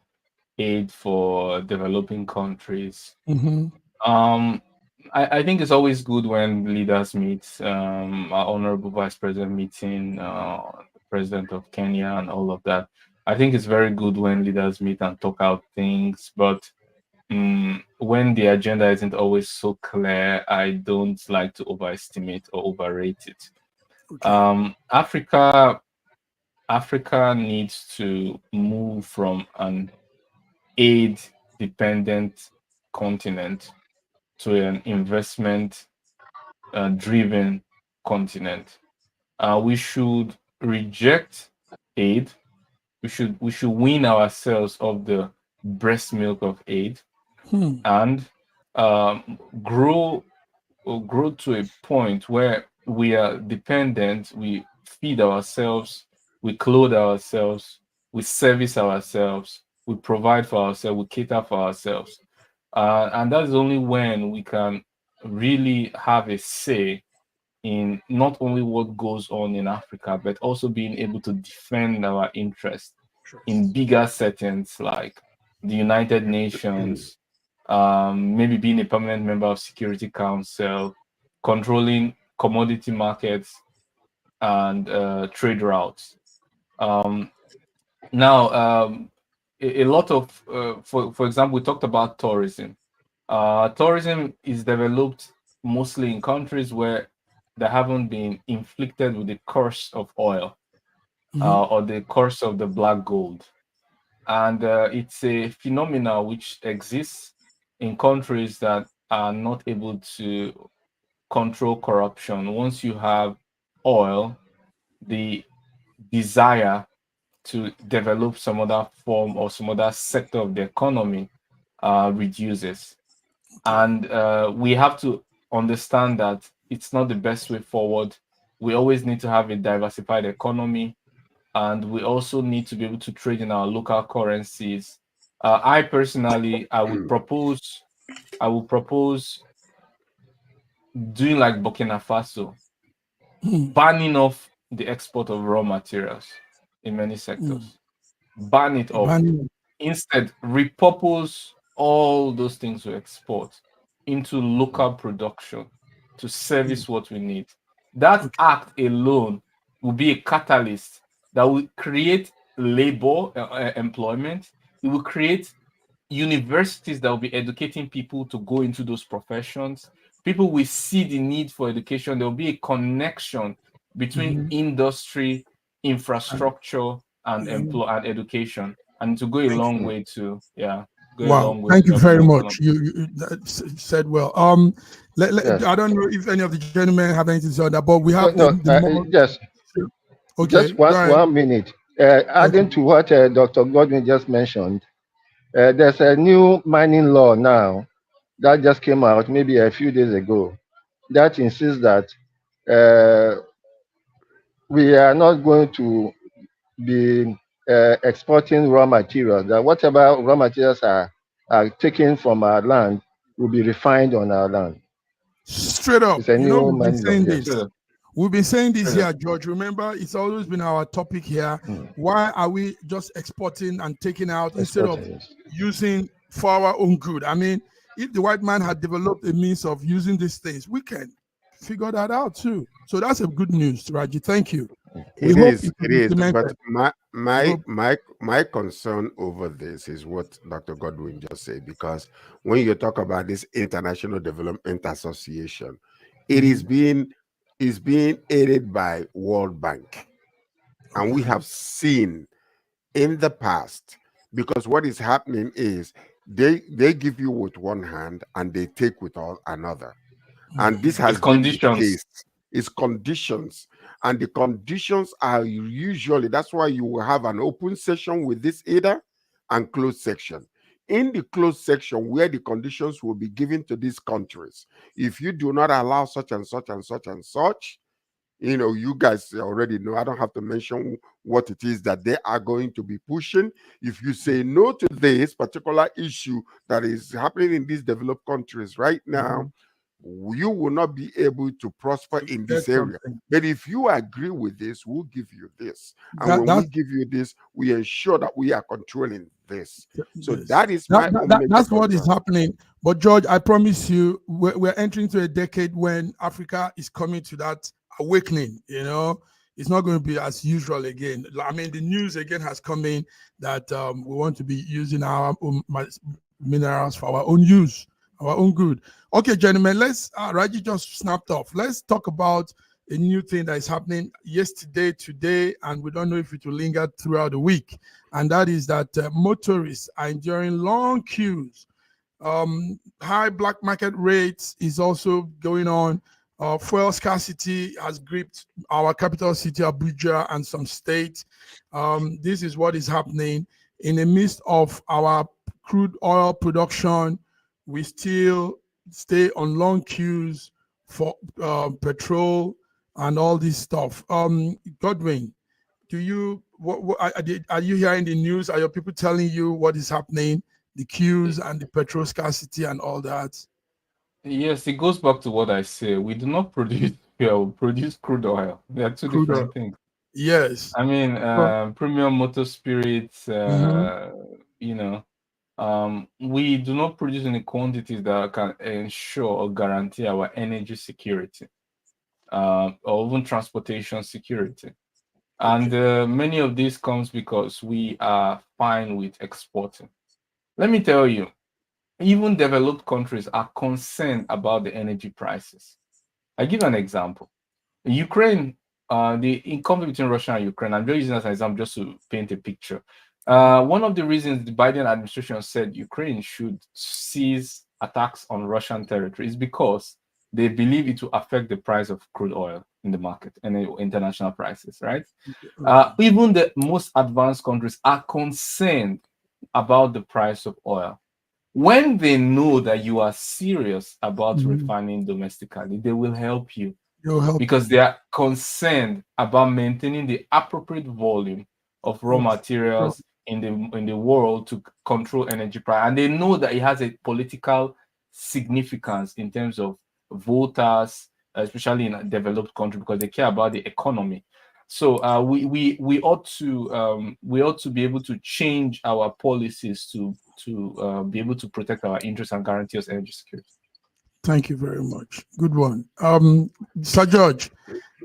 aid for developing countries. Mm-hmm. I think it's always good when leaders meet. Our honorable vice president meeting, the president of Kenya, and all of that. I think it's very good when leaders meet and talk out things, but when the agenda isn't always so clear, I don't like to overestimate or overrate it. Okay. Africa needs to move from an aid-dependent continent to an investment-driven continent. We should reject aid. We should wean ourselves of the breast milk of aid and grow to a point where we are dependent, we feed ourselves, we clothe ourselves, we service ourselves, we provide for ourselves, we cater for ourselves. And that is only when we can really have a say in not only what goes on in Africa, but also being able to defend our interests in bigger settings like the United Nations, maybe being a permanent member of Security Council, controlling commodity markets and trade routes. Now, a lot of, for example, we talked about tourism. Tourism is developed mostly in countries where they haven't been inflicted with the curse of oil or the curse of the black gold. And it's a phenomena which exists in countries that are not able to control corruption. Once you have oil, the desire to develop some other form or some other sector of the economy reduces. And we have to understand that it's not the best way forward. We always need to have a diversified economy, and we also need to be able to trade in our local currencies. I personally, I would propose doing like Burkina Faso, banning off the export of raw materials in many sectors. Ban it off. Instead, repurpose all those things we export into local production to service what we need. That act alone will be a catalyst that will create labor, employment. It will create universities that will be educating people to go into those professions. People will see the need for education. There will be a connection between industry, infrastructure, and and education, and to go a long way to Wow, thank you very much. You said well. Yes. I don't know if any of the gentlemen have anything to say on that, but we have yes. Okay, just 1 minute. Adding to what Dr. Godwin just mentioned, there's a new mining law now that just came out maybe a few days ago that insists that we are not going to be exporting raw materials, that whatever raw materials are taken from our land will be refined on our land. Straight up. It's a new we've been saying this. We've been saying this here, George. Remember, it's always been our topic here. Why are we just exporting and taking out instead of using for our own good? I mean, if the white man had developed a means of using these things, we can figure that out too. So that's a good news, Raji. Thank you. It is. But my concern over this is what Dr. Godwin just said, because when you talk about this International Development Association, it is being aided by World Bank, and we have seen in the past, because what is happening is they give you with one hand and they take with another, and this has been the case. It's conditions, and the conditions are usually, that's why you will have an open section with this aider and closed section. In the closed section, where the conditions will be given to these countries, if you do not allow such and such and such and such, you guys already know, I don't have to mention what it is that they are going to be pushing. If you say no to this particular issue that is happening in these developed countries right now, you will not be able to prosper in this area. But if you agree with this, we'll give you this. And when we give you this, we ensure that we are controlling this. So that is that's what is happening. But George, I promise you, we're entering into a decade when Africa is coming to that awakening. It's not going to be as usual again. I mean, the news again has come in that we want to be using our own minerals for our own use, our own good. Okay, gentlemen, let's Raji just snapped off. Let's talk about a new thing that is happening yesterday, today, and we don't know if it will linger throughout the week. And that is that motorists are enduring long queues. High black market rates is also going on. Fuel scarcity has gripped our capital city, Abuja, and some states. This is what is happening in the midst of our crude oil production we still stay on long queues for petrol and all this stuff. Godwin, do you what are you hearing the news? Are your people telling you what is happening? The queues and the petrol scarcity and all that. Yes, it goes back to what I say. We do not produce fuel, we produce crude oil. They are two Crude different oil. things. Yes. I mean, Well, premium motor spirits, mhm. you know, we do not produce any quantities that can ensure or guarantee our energy security, or even transportation security. And many of this comes because we are fine with exporting. Let me tell you, even developed countries are concerned about the energy prices. I give an example. Ukraine, the conflict between Russia and Ukraine, I'm just using as an example just to paint a picture. One of the reasons the Biden administration said Ukraine should cease attacks on Russian territory is because they believe it will affect the price of crude oil in the market and the international prices, right? Even the most advanced countries are concerned about the price of oil. When they know that you are serious about Mhm. refining domestically, they will help you They'll help because you. they are concerned about maintaining the appropriate volume of raw Of- of- materials in the world to control energy price, and they know that it has a political significance in terms of voters, especially in a developed country, because they care about the economy. So we ought to be able to change our policies to be able to protect our interests and guarantee us energy security. Thank you very much. Good one. Sir George,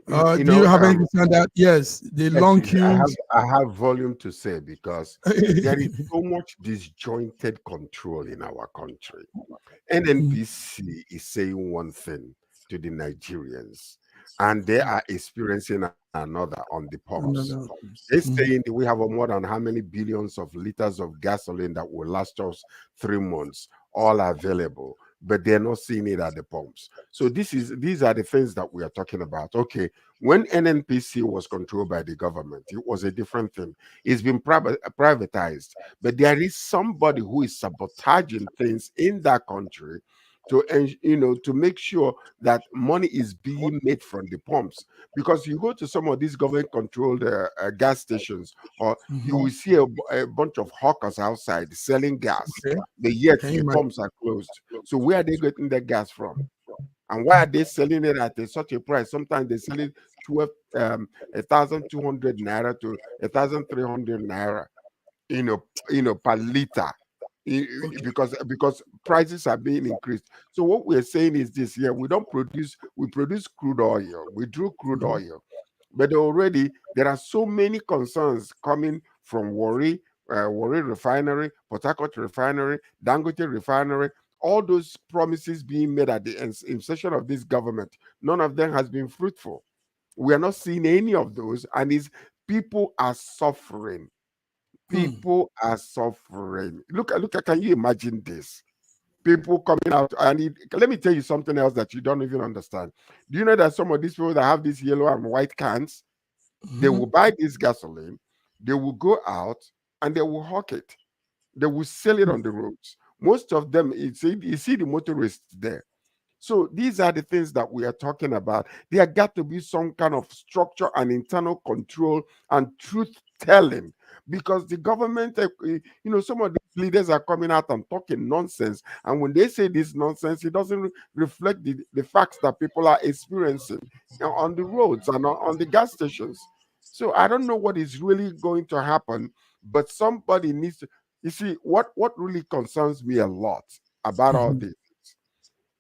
You do you know, have anything to say on that? Yes, the yes, long yes, queues. I have volume to say because there is so much disjointed control in our country. Mm, NNPC is saying one thing to the Nigerians, and they are experiencing another on the pumps. another. They're saying that we have more than how many billions of liters of gasoline that will last us 3 months, all available, but they're not seeing it at the pumps. So these are the things that we are talking about. Okay, when NNPC was controlled by the government, it was a different thing. It's been privatized, but there is somebody who is sabotaging things in that country to make sure that money is being made from the pumps. Because you go to some of these government controlled gas stations, or you will Mhm. see a bunch of hawkers outside selling gas, Okay. but yet Can you the imagine? pumps are closed. So where are they getting their gas from? And why are they selling it at such a price? Sometimes they sell it 12 1,200 naira to 1,300 naira, you know, per liter, Okay. because prices are being increased. So what we're saying is this: yeah, we produce crude oil, we drew crude Mhm. oil, but already there are so many concerns coming from Warri Refinery, Port Harcourt Refinery, Dangote Refinery. All those promises being made at the inception of this government, none of them has been fruitful. We are not seeing any of those, and is people are suffering. Hmm. People are suffering. Can you imagine this? People coming out, and let me tell you something else that you don't even understand. Do you know that some of these people that have these yellow and white cans, they Mhm. will buy this gasoline, they will go out and they will hawk it, they will sell it Hmm. on the roads. Most of them, you see the motorists there. So these are the things that we are talking about. There got to be some kind of structure and internal control and truth telling, because the government, some of these leaders are coming out and talking nonsense. And when they say this nonsense, it doesn't reflect the facts that people are experiencing on the roads and on the gas stations. So I don't know what is really going to happen, but somebody needs to. You see, what really concerns me a lot about all Mhm. this,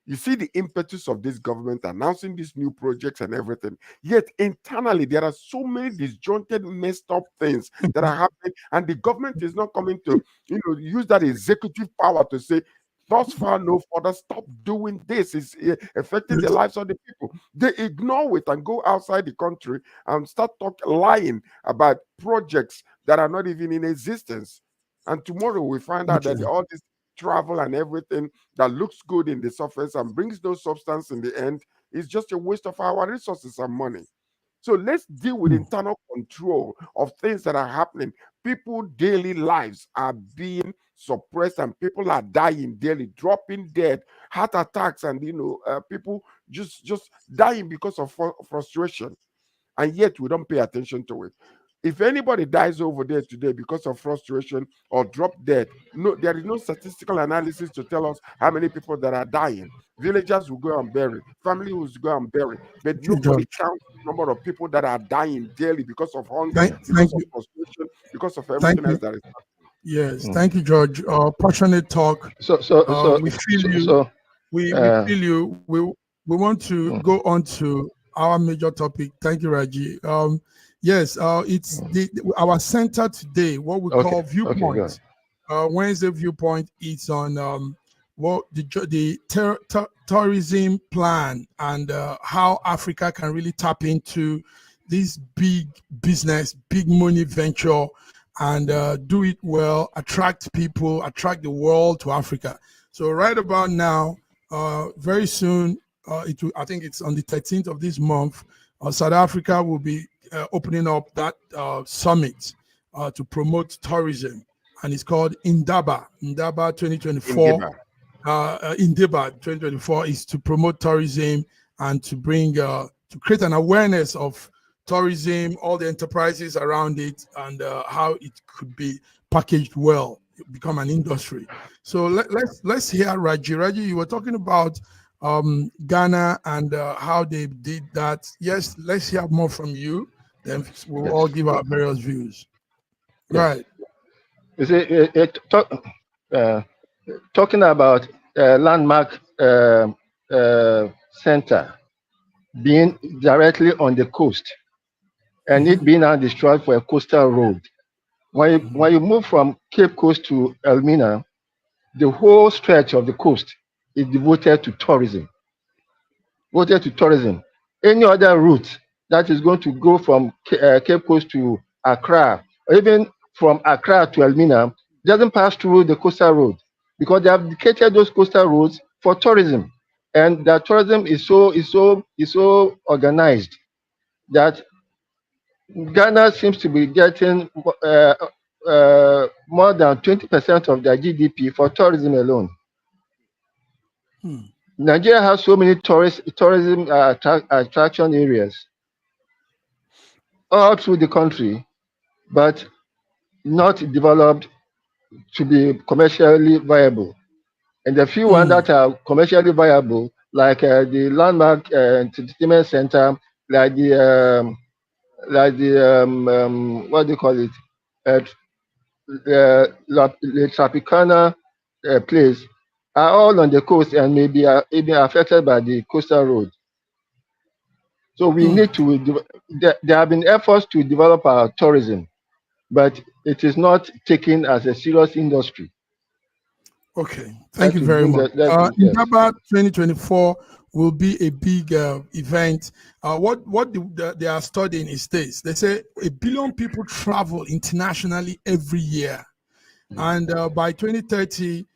you see the impetus of this government announcing these new projects and everything. Yet internally, there are so many disjointed, messed up things that are happening, and the government is not coming to, use that executive power to say, "Thus far, no further. Stop doing this. It's affecting the Yes. lives of the people." They ignore it and go outside the country and start lying about projects that are not even in existence. And tomorrow we find out Okay. that all this travel and everything that looks good in the surface and brings no substance in the end is just a waste of our resources and money. So let's deal with Hmm. internal control of things that are happening. People daily lives are being suppressed, and people are dying daily, dropping dead, heart attacks, and people just dying because of frustration, and yet we don't pay attention to it. If anybody dies over there today because of frustration or drop dead, no, there is no statistical analysis to tell us how many people that are dying. Villagers will go and bury, family will go and bury, but nobody counts the number of people that are dying daily because of hunger, because of frustration, because of everything else that is happening. Yes, thank you, George. Passionate talk. We feel you. We feel you. We want to go on to our major topic. Thank you, Raji. Yes, it's our center today, what we call Viewpoint. Wednesday Viewpoint is on what the tourism plan and how Africa can really tap into this big business, big money venture, and do it well, attract people, attract the world to Africa. So right about now, very soon, I think it's on the 13th of this month, South Africa will be opening up that summit to promote tourism, and it's called Indaba 2024. Indaba 2024 is to promote tourism and to bring to create an awareness of tourism, all the enterprises around it, and how it could be packaged well, become an industry. So let's hear Raji. Raji, you were talking about Ghana and how they did that. Yes, let's hear more from you. Then we'll all give our various views. Right. You see, talking about landmark center being directly on the coast, and it being now destroyed for a coastal road. When you move from Cape Coast to Elmina, the whole stretch of the coast is devoted to tourism. Any other route that is going to go from Cape Coast to Accra, or even from Accra to Elmina, doesn't pass through the coastal road, because they have dedicated those coastal roads for tourism, and that tourism is so organized that Ghana seems to be getting more than 20% of their GDP for tourism alone. Nigeria has so many tourism attraction areas all through the country, but not developed to be commercially viable. And the few ones that are commercially viable, like the landmark entertainment center, like the what do you call it, the Tropicana place, are all on the coast and maybe are even affected by the coastal road. So we need to. There have been efforts to develop our tourism, but it is not taken as a serious industry. Okay, thank you very much. Indaba 2024 will be a big event. What they are studying is this. They say 1 billion people travel internationally every year. And by 2030,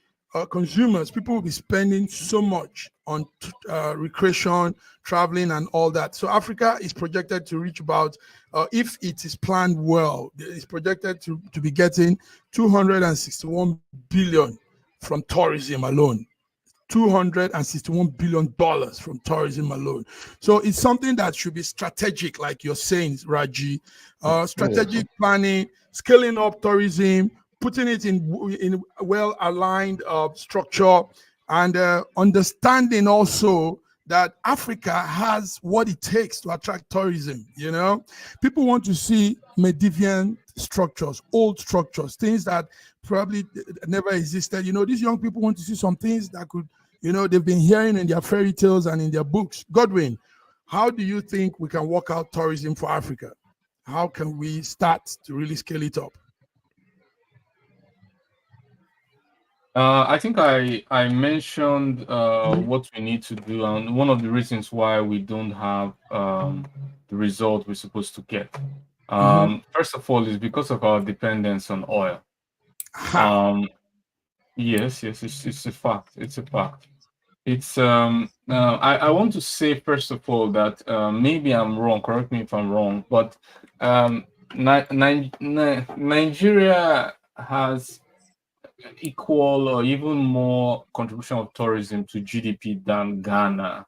consumers, people will be spending so much on recreation, traveling, and all that. So Africa is projected to reach about, if it is planned well, it's projected to be getting $261 billion from tourism alone. $261 billion from tourism alone. So it's something that should be strategic, like you're saying, Raji. Strategic planning, scaling up tourism, putting it in well-aligned structure, and understanding also that Africa has what it takes to attract tourism. You know, people want to see Medivian structures, old structures, things that probably never existed. You know, these young people want to see some things that could, you know, they've been hearing in their fairy tales and in their books. Godwin, how do you think we can work out tourism for Africa? How can we start to really scale it up? I think I mentioned what we need to do, and one of the reasons why we don't have the result we're supposed to get. First of all, is because of our dependence on oil. Yes, it's a fact. It's a fact. It's I want to say first of all that maybe I'm wrong. Correct me if I'm wrong, but Nigeria has equal or even more contribution of tourism to GDP than Ghana.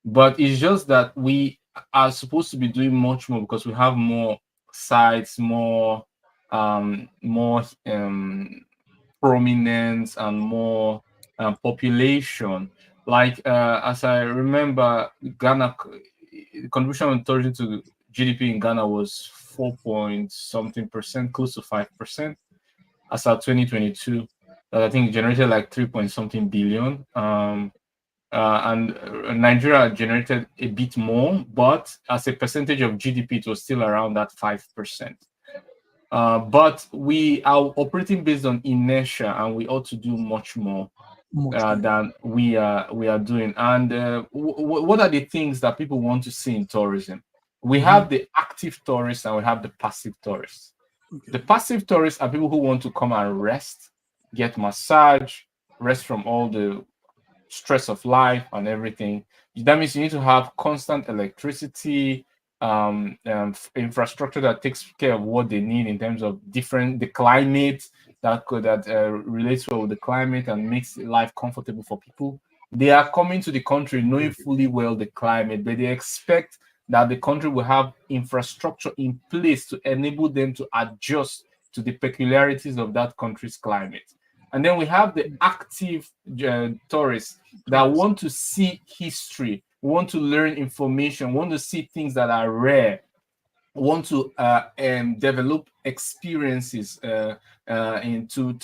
But it's just that we are supposed to be doing much more because we have more sites, more prominence and more population. Like as I remember, Ghana contribution of tourism to GDP in Ghana was 4 point something percent, close to 5%. As of 2022, that I think generated like 3 point something billion. And Nigeria generated a bit more, but as a percentage of GDP, it was still around that 5%. But we are operating based on inertia, and we ought to do much more than we are doing. And what are the things that people want to see in tourism? We have the active tourists and we have the passive tourists. The passive tourists are people who want to come and rest, get massage, rest from all the stress of life and everything. That means you need to have constant electricity, infrastructure that takes care of what they need in terms of the climate that relates well with the climate and makes life comfortable for people. They are coming to the country knowing fully well the climate, but they expect that the country will have infrastructure in place to enable them to adjust to the peculiarities of that country's climate. And then we have the active tourists that want to see history, want to learn information, want to see things that are rare, want to develop experiences to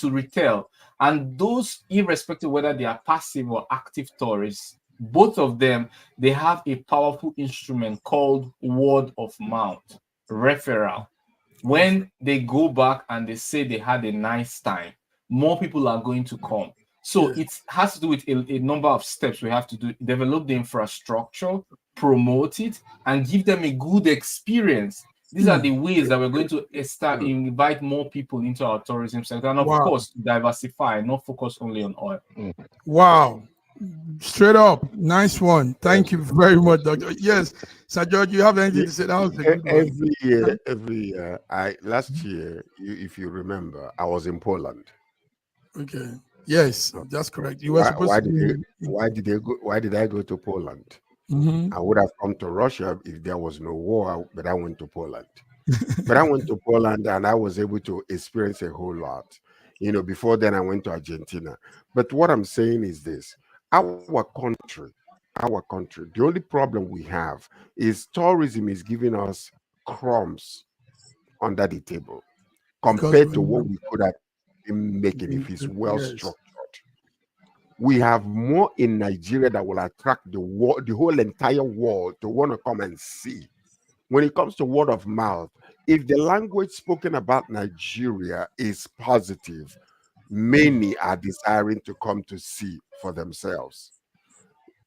retell. And those, irrespective of whether they are passive or active tourists, both of them, they have a powerful instrument called word of mouth, referral. When they go back and they say they had a nice time, more people are going to come. So it has to do with a number of steps we have to do: develop the infrastructure, promote it, and give them a good experience. These are the ways that we're going to invite more people into our tourism sector, and of course, diversify, not focus only on oil. Wow. Straight up. Nice one. Thank you very much, Doctor. Yes, Sir George, you have anything to say? That was a good one. Every year, last year, if you remember, I was in Poland. Okay. Yes, that's correct. You were supposed to. Why did I go to Poland? I would have come to Russia if there was no war, but I went to Poland. But I went to Poland and I was able to experience a whole lot. Before then I went to Argentina. But what I'm saying is this: our country, the only problem we have is tourism is giving us crumbs under the table compared to what we could have been making if it's well structured. We have more in Nigeria that will attract the whole entire world to want to come and see. When it comes to word of mouth, if the language spoken about Nigeria is positive, many are desiring to come to see for themselves.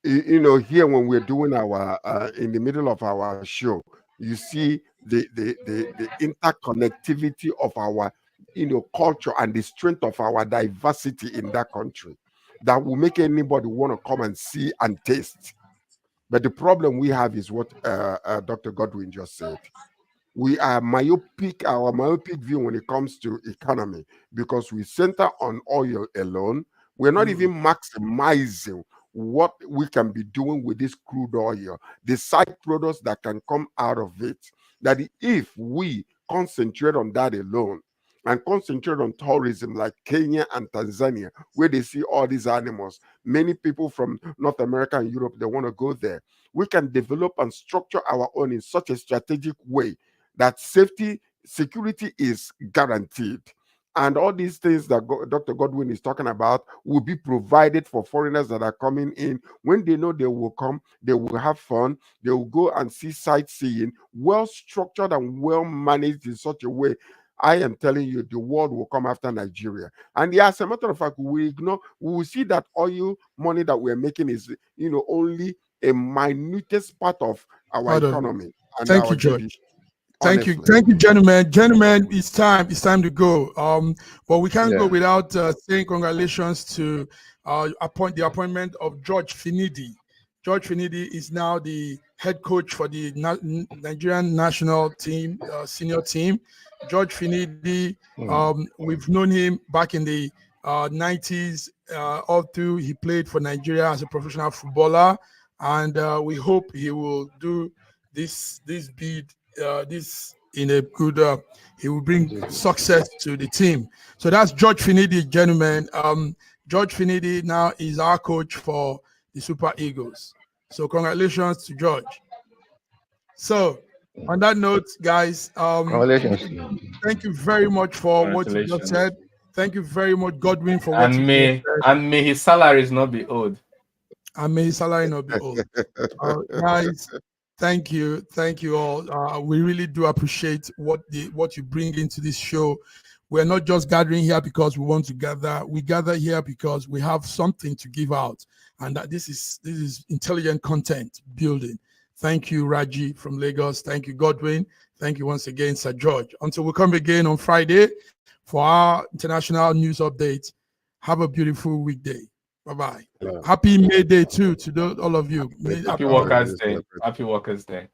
Here when we're doing our in the middle of our show, you see the interconnectivity of our culture and the strength of our diversity in that country that will make anybody want to come and see and taste. But the problem we have is what Dr. Godwin just said. We are myopic, our myopic view when it comes to economy, because we center on oil alone. We're not even maximizing what we can be doing with this crude oil, the side products that can come out of it. That if we concentrate on that alone and concentrate on tourism like Kenya and Tanzania, where they see all these animals, many people from North America and Europe, they want to go there. We can develop and structure our own in such a strategic way that security is guaranteed. And all these things that Dr. Godwin is talking about will be provided for foreigners that are coming in. When they know they will come, they will have fun, they will go and see sightseeing, well structured and well managed in such a way. I am telling you, the world will come after Nigeria. And as a matter of fact, we will see that oil money that we're making is, only a minutest part of our economy. And thank you, George. Thank you, gentlemen. Gentlemen, it's time to go. But we can't go without saying congratulations to the appointment of George Finidi. George Finidi is now the head coach for the Nigerian national team, senior team. George Finidi, we've known him back in the 90s, all through. He played for Nigeria as a professional footballer, and we hope he will do this bid, this in a good. He will bring success to the team. So that's George Finidi, gentlemen. George Finidi now is our coach for the Super Eagles. So congratulations to George. So on that note, guys, Congratulations. thank you very much for what you just said. Thank you very much, Godwin, for what you said. And may his salaries not be owed. And may his salary not be owed. Guys, thank you all. We really do appreciate what you bring into this show. We're not just gathering here because we want to gather. We gather here because we have something to give out, and that this is intelligent content building. Thank you, Raji from Lagos. Thank you, Godwin. Thank you once again, Sir George. Until we come again on Friday for our international news update. Have a beautiful weekday. Bye-bye. Happy May Day too to all of you. Happy Workers' Day. Happy Workers' Day.